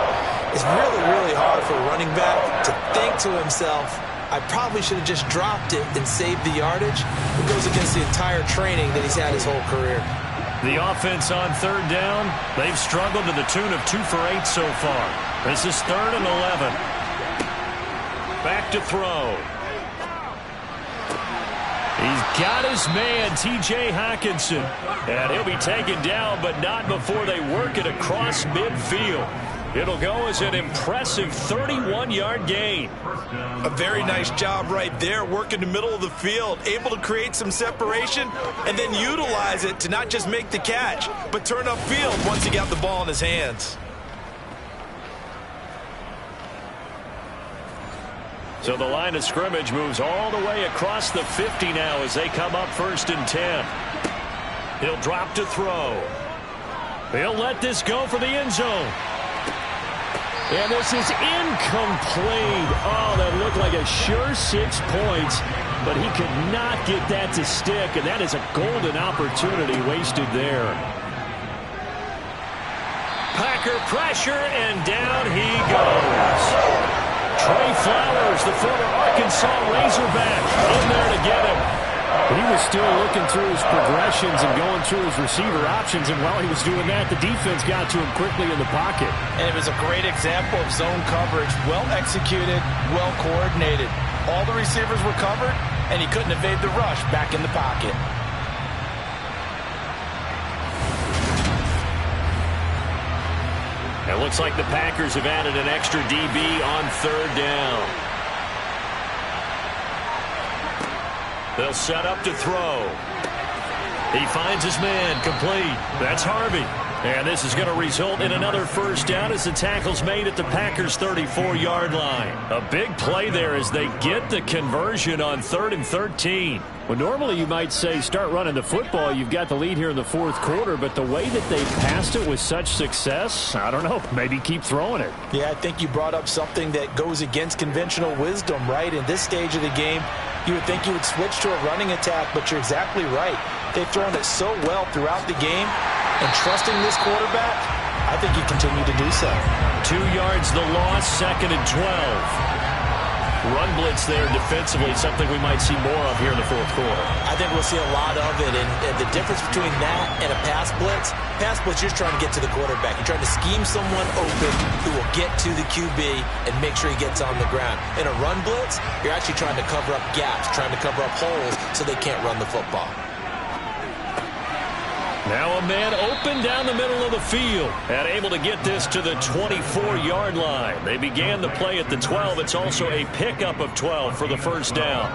It's really, really hard for a running back to think to himself, I probably should have just dropped it and saved the yardage. It goes against the entire training that he's had his whole career. The offense on 3rd down, they've struggled to the tune of 2 for 8 so far. This is 3rd and 11. Back to throw. He's got his man, T.J. Hockenson. And he'll be taken down, but not before they work it across midfield. It'll go as an impressive 31-yard gain. A very nice job right there, working the middle of the field, able to create some separation and then utilize it to not just make the catch, but turn upfield once he got the ball in his hands. So the line of scrimmage moves all the way across the 50 now as they come up 1st and 10. He'll drop to throw. He'll let this go for the end zone. And this is incomplete. Oh, that looked like a sure 6 points, but he could not get that to stick, and that is a golden opportunity wasted there. Packer pressure, and down he goes. Trey Flowers, the former Arkansas Razorback, in there to get him. He was still looking through his progressions and going through his receiver options, and while he was doing that, the defense got to him quickly in the pocket. And it was a great example of zone coverage, well executed, well coordinated. All the receivers were covered, and he couldn't evade the rush back in the pocket. It looks like the Packers have added an extra DB on 3rd down. They'll set up to throw. He finds his man complete. That's Harvey. And this is going to result in another first down as the tackle's made at the Packers' 34-yard line. A big play there as they get the conversion on 3rd and 13. Well, normally you might say start running the football. You've got the lead here in the 4th quarter, but the way that they passed it with such success, I don't know, maybe keep throwing it. Yeah, I think you brought up something that goes against conventional wisdom, right? In this stage of the game, you would think you would switch to a running attack, but you're exactly right. They've thrown it so well throughout the game, and trusting this quarterback, I think you continue to do so. 2 yards the loss, 2nd and 12. Run blitz there defensively, something we might see more of here in the 4th quarter. I think we'll see a lot of it, and the difference between that and a pass blitz, you're just trying to get to the quarterback. You're trying to scheme someone open who will get to the QB and make sure he gets on the ground. In a run blitz, you're actually trying to cover up gaps, trying to cover up holes so they can't run the football. Now a man open down the middle of the field and able to get this to the 24-yard line. They began the play at the 12. It's also a pickup of 12 for the first down.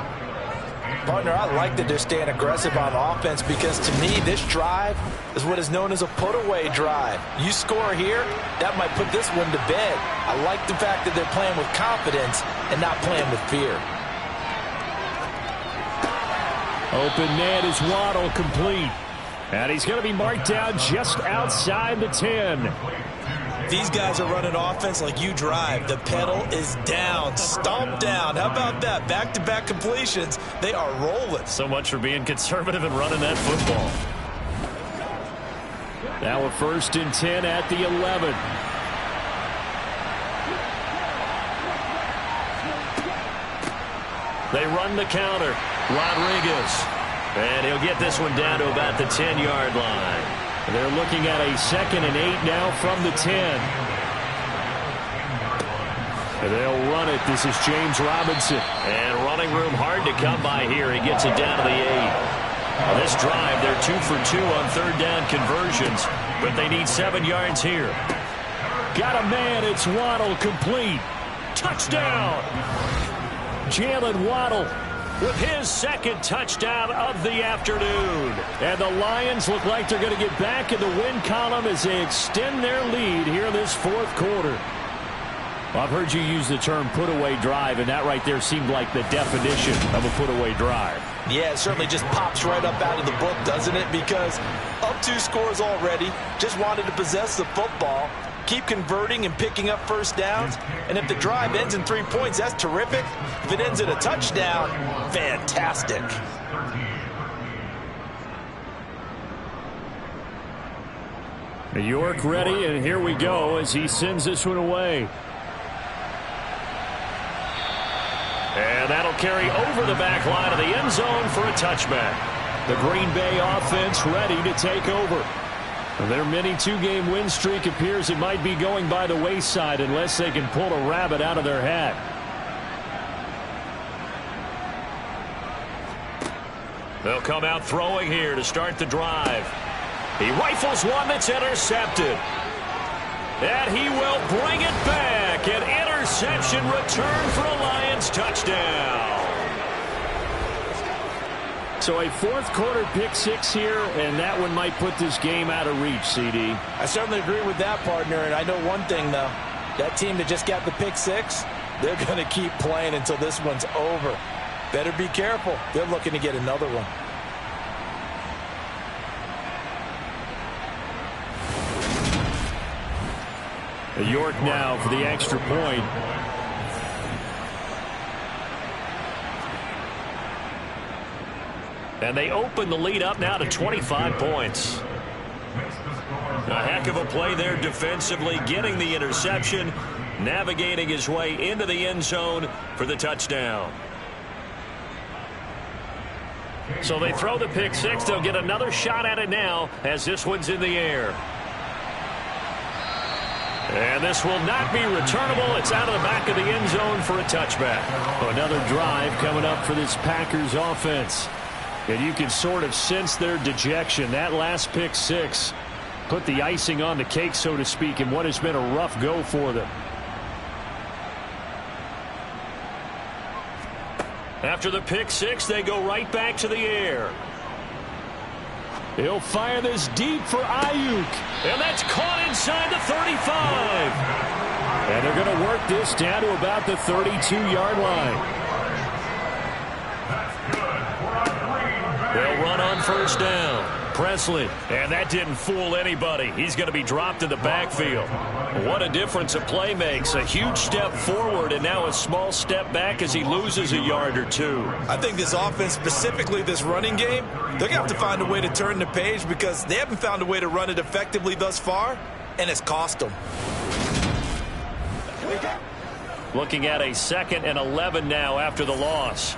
Partner, I like that they're staying aggressive on offense because to me this drive is what is known as a put-away drive. You score here, that might put this one to bed. I like the fact that they're playing with confidence and not playing with fear. Open man is Waddle, complete. And he's going to be marked down just outside the 10. These guys are running offense like you drive. The pedal is down, stomped down. How about that? Back-to-back completions. They are rolling. So much for being conservative and running that football. Now a 1st and 10 at the 11. They run the counter. Rodriguez. And he'll get this one down to about the 10-yard line. They're looking at a 2nd and 8 now from the 10. And they'll run it. This is James Robinson. And running room hard to come by here. He gets it down to the 8. On this drive, they're 2 for 2 on 3rd down conversions, but they need 7 yards here. Got a man. It's Waddle, complete. Touchdown! Jalen Waddle with his 2nd touchdown of the afternoon. And the Lions look like they're going to get back in the win column as they extend their lead here in this 4th quarter. Well, I've heard you use the term put-away drive, and that right there seemed like the definition of a put-away drive. Yeah, it certainly just pops right up out of the book, doesn't it? Because up 2 scores already, just wanted to possess the football, keep converting and picking up first downs. And if the drive ends in 3 points, that's terrific. If it ends in a touchdown, fantastic. York ready, and here we go as he sends this one away. And that'll carry over the back line of the end zone for a touchback. The Green Bay offense ready to take over. Their mini 2-game win streak appears it might be going by the wayside unless they can pull a rabbit out of their hat. They'll come out throwing here to start the drive. He rifles one that's intercepted. And he will bring it back. An interception return for a Lions touchdown. So a 4th quarter pick 6 here, and that one might put this game out of reach, CD. I certainly agree with that, partner. And I know one thing, though. That team that just got the pick 6, they're going to keep playing until this one's over. Better be careful. They're looking to get another one. York now for the extra point. And they open the lead up now to 25 points. A heck of a play there defensively, getting the interception, navigating his way into the end zone for the touchdown. So they throw the pick 6. They'll get another shot at it now as this one's in the air. And this will not be returnable. It's out of the back of the end zone for a touchback. Another drive coming up for this Packers offense. And you can sort of sense their dejection. That last pick 6 put the icing on the cake, so to speak, in what has been a rough go for them. After the pick 6, they go right back to the air. He'll fire this deep for Ayuk. And that's caught inside the 35. And they're going to work this down to about the 32-yard line. They'll run on first down. Presley. And that didn't fool anybody. He's going to be dropped in the backfield. What a difference a play makes. A huge step forward and now a small step back as he loses a yard or 2. I think this offense, specifically this running game, they're going to have to find a way to turn the page because they haven't found a way to run it effectively thus far, and it's cost them. Looking at a 2nd and 11 now after the loss.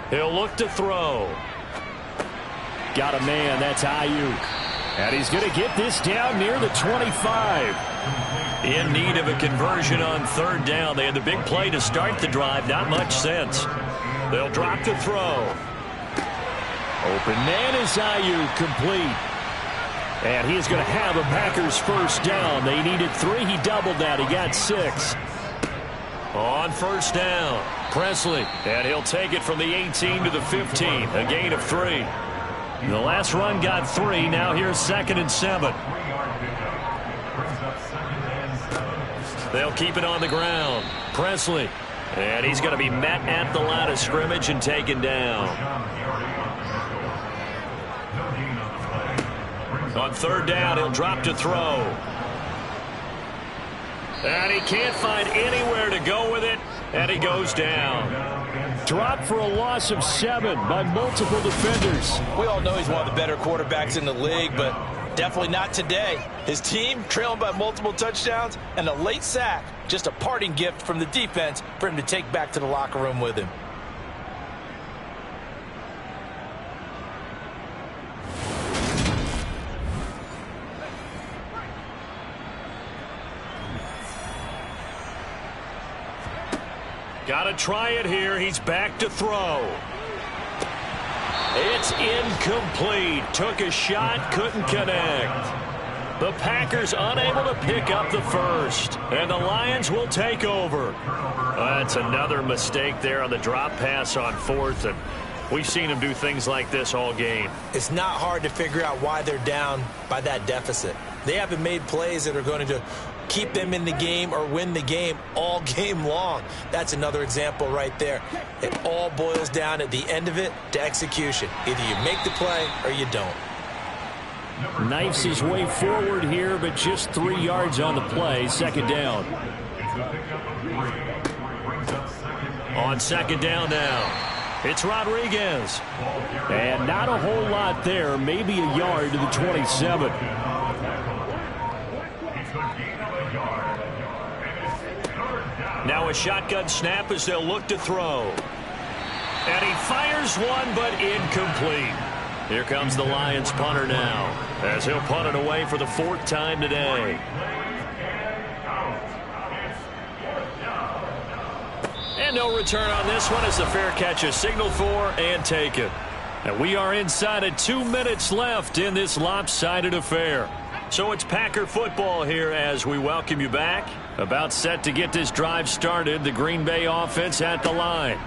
He'll look to throw. Got a man. That's Ayuk. And he's going to get this down near the 25. In need of a conversion on 3rd down. They had the big play to start the drive. Not much sense. They'll drop to throw. Open man is Ayuk, complete. And he's going to have a Packers first down. They needed 3. He doubled that. He got 6. On first down, Presley. And he'll take it from the 18 to the 15. A gain of 3. The last run got 3. Now here's 2nd and 7. They'll keep it on the ground. Presley. And he's going to be met at the line of scrimmage and taken down. On 3rd down, he'll drop to throw. And he can't find anywhere to go with it. And he goes down. Dropped for a loss of 7 by multiple defenders. We all know he's one of the better quarterbacks in the league, but Definitely not today. His team trailing by multiple touchdowns and a late sack. Just a parting gift from the defense for him to take back to the locker room with him. Got to try it here. He's back to throw. It's incomplete. Took a shot, couldn't connect. The Packers unable to pick up the first, and the Lions will take over. That's another mistake there on the drop pass on fourth, and we've seen them do things like this all game. It's not hard to figure out why they're down by that deficit. They haven't made plays that are going to keep them in the game or win the game all game long. That's another example right there. It all boils down at the end of it to execution. Either you make the play or you don't. Knifes his way forward here, but just 3 yards on the play. Second down. On second down now, it's Rodriguez. And not a whole lot there. Maybe a yard to the 27. Now a shotgun snap as they'll look to throw. And he fires one, but incomplete. Here comes the Lions punter now, as he'll punt it away for the 4th time today. And no return on this one as the fair catch is signaled for and taken. And we are inside of 2 minutes left in this lopsided affair. So it's Packer football here as we welcome you back. About set to get this drive started. The Green Bay offense at the line.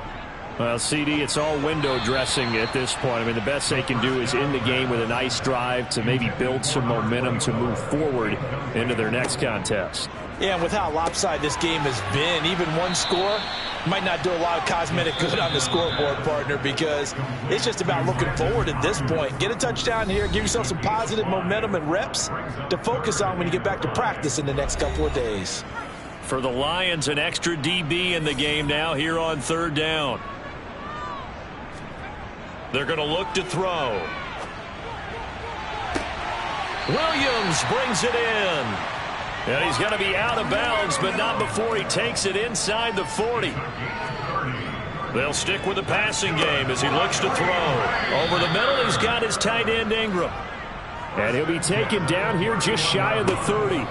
Well, CD, it's all window dressing at this point. I mean, the best they can do is end the game with a nice drive to maybe build some momentum to move forward into their next contest. Yeah, and with how lopsided this game has been, even one score might not do a lot of cosmetic good on the scoreboard, partner, because it's just about looking forward at this point. Get a touchdown here, give yourself some positive momentum and reps to focus on when you get back to practice in the next couple of days. For the Lions, an extra DB in the game now here on third down. They're going to look to throw. Williams brings it in. And he's going to be out of bounds, but not before he takes it inside the 40. They'll stick with the passing game as he looks to throw. Over the middle, he's got his tight end, Ingram. And he'll be taken down here just shy of the 30.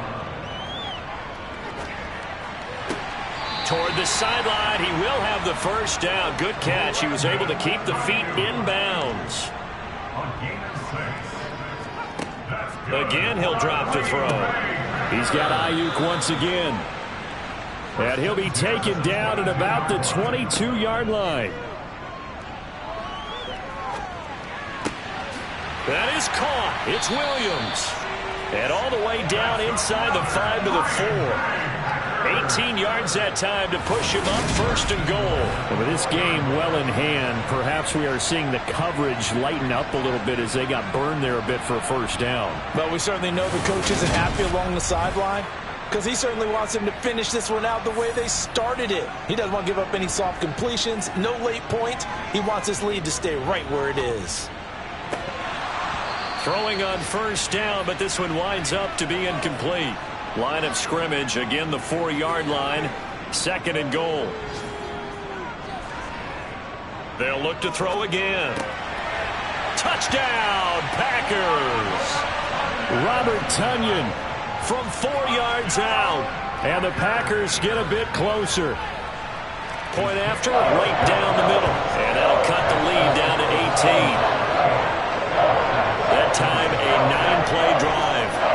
Toward the sideline, he will have the first down. Good catch. He was able to keep the feet in bounds. Again, he'll drop to throw. He's got Ayuk once again. And he'll be taken down at about the 22-yard line. That is caught. It's Williams. And all the way down inside the 5 to the 4. 18 yards that time to push him up, first and goal. And with this game well in hand, perhaps we are seeing the coverage lighten up a little bit as they got burned there a bit for a first down. But we certainly know the coach isn't happy along the sideline because he certainly wants them to finish this one out the way they started it. He doesn't want to give up any soft completions, no late points. He wants this lead to stay right where it is. Throwing on first down, but this one winds up to be incomplete. Line of scrimmage, again the 4-yard line, second and goal. They'll look to throw again. Touchdown, Packers! Robert Tonyan from 4 yards out. And the Packers get a bit closer. Point after, right down the middle. And that'll cut the lead down to 18. That time, a 9-play drive.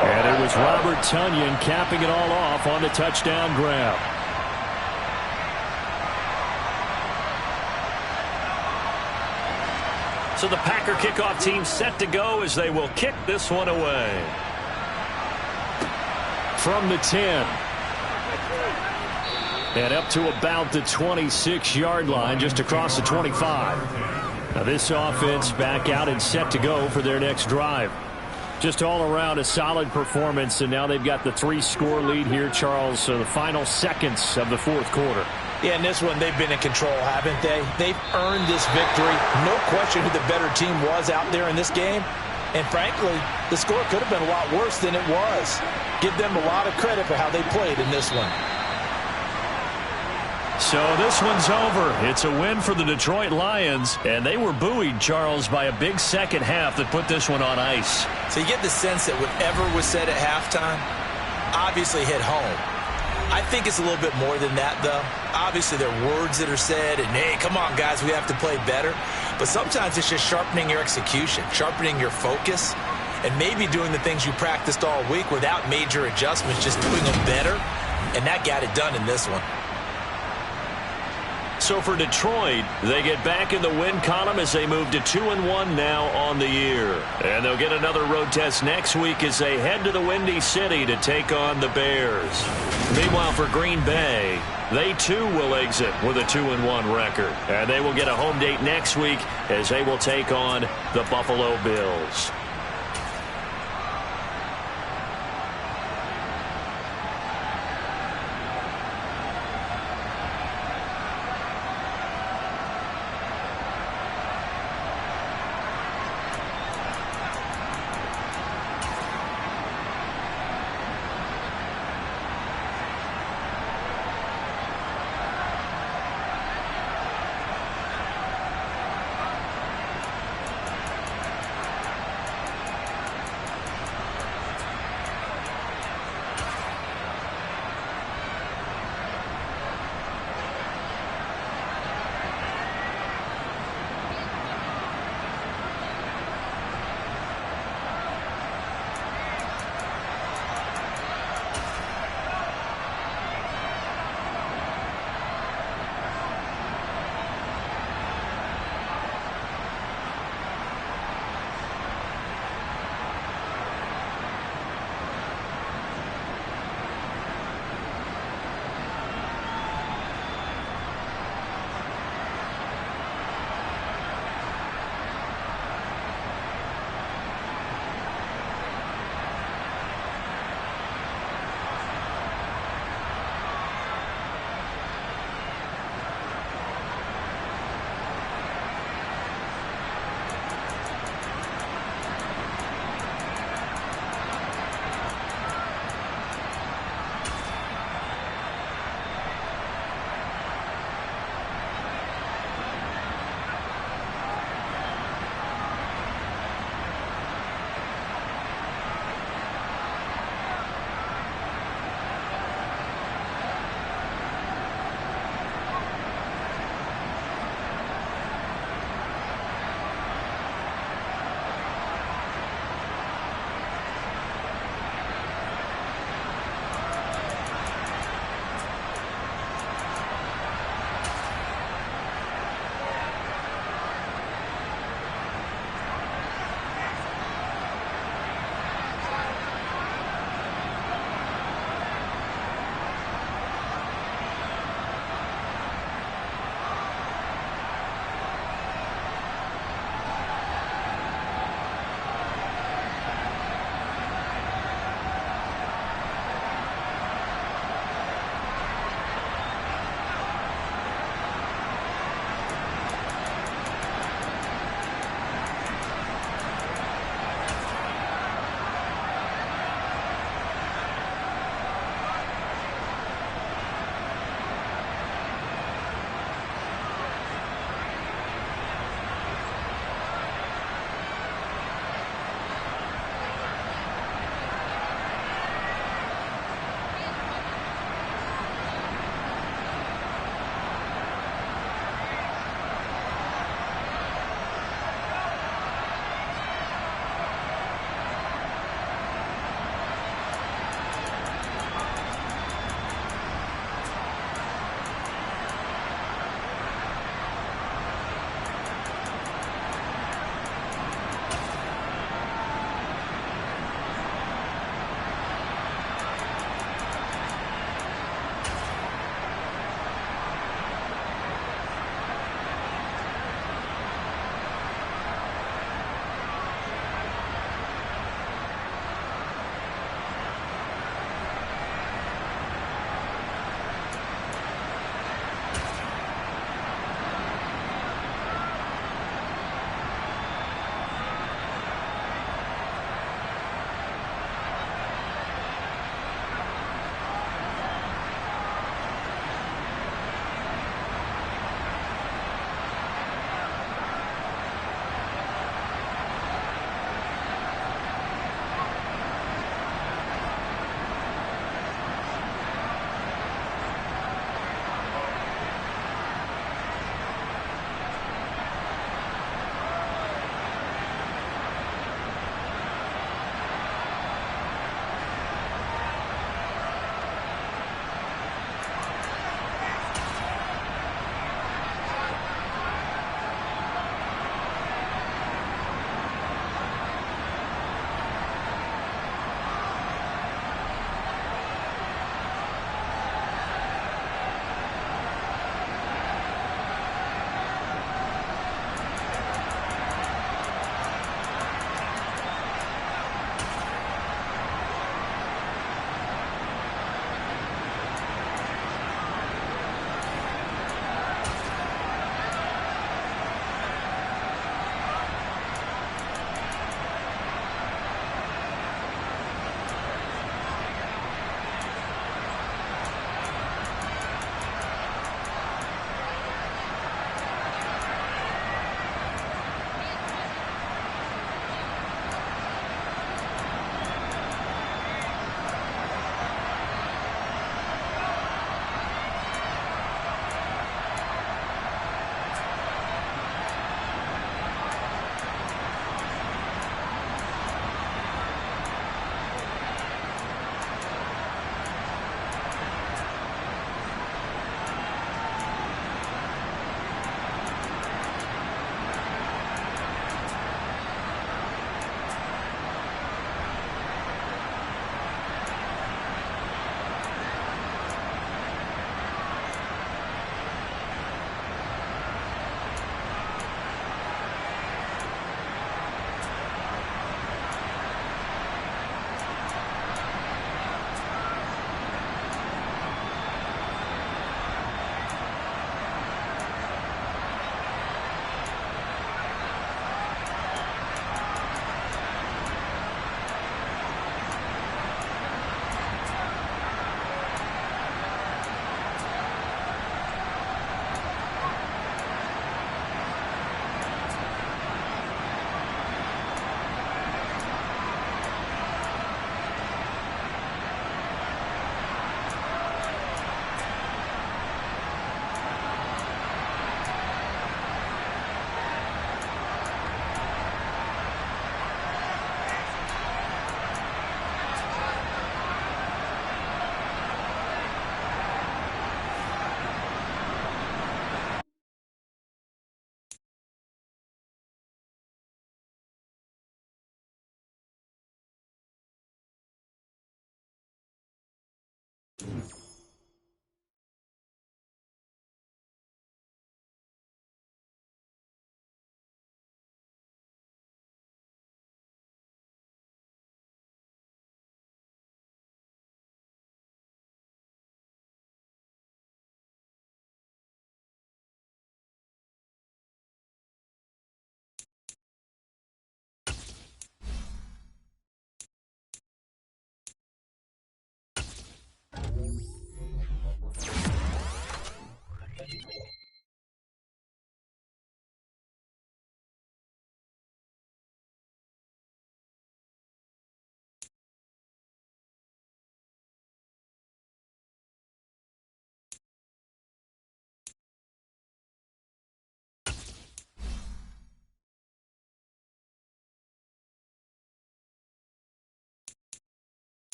And it was Robert Tonyan capping it all off on the touchdown grab. So the Packer kickoff team set to go as they will kick this one away. From the 10. And up to about the 26-yard line, just across the 25. Now this offense back out and set to go for their next drive. Just all around a solid performance, and now they've got the 3-score lead here, Charles, so the final seconds of the fourth quarter. Yeah, in this one, they've been in control, haven't they? They've earned this victory. No question who the better team was out there in this game. And frankly, the score could have been a lot worse than it was. Give them a lot of credit for how they played in this one. So this one's over. It's a win for the Detroit Lions, and they were buoyed, Charles, by a big second half that put this one on ice. So you get the sense that whatever was said at halftime obviously hit home. I think it's a little bit more than that, though. Obviously, there are words that are said, and, hey, come on, guys, we have to play better. But sometimes it's just sharpening your execution, sharpening your focus, and maybe doing the things you practiced all week without major adjustments, just doing them better. And that got it done in this one. So for Detroit, they get back in the win column as they move to 2-1 now on the year. And they'll get another road test next week as they head to the Windy City to take on the Bears. Meanwhile, for Green Bay, they too will exit with a 2-1 record. And they will get a home date next week as they will take on the Buffalo Bills.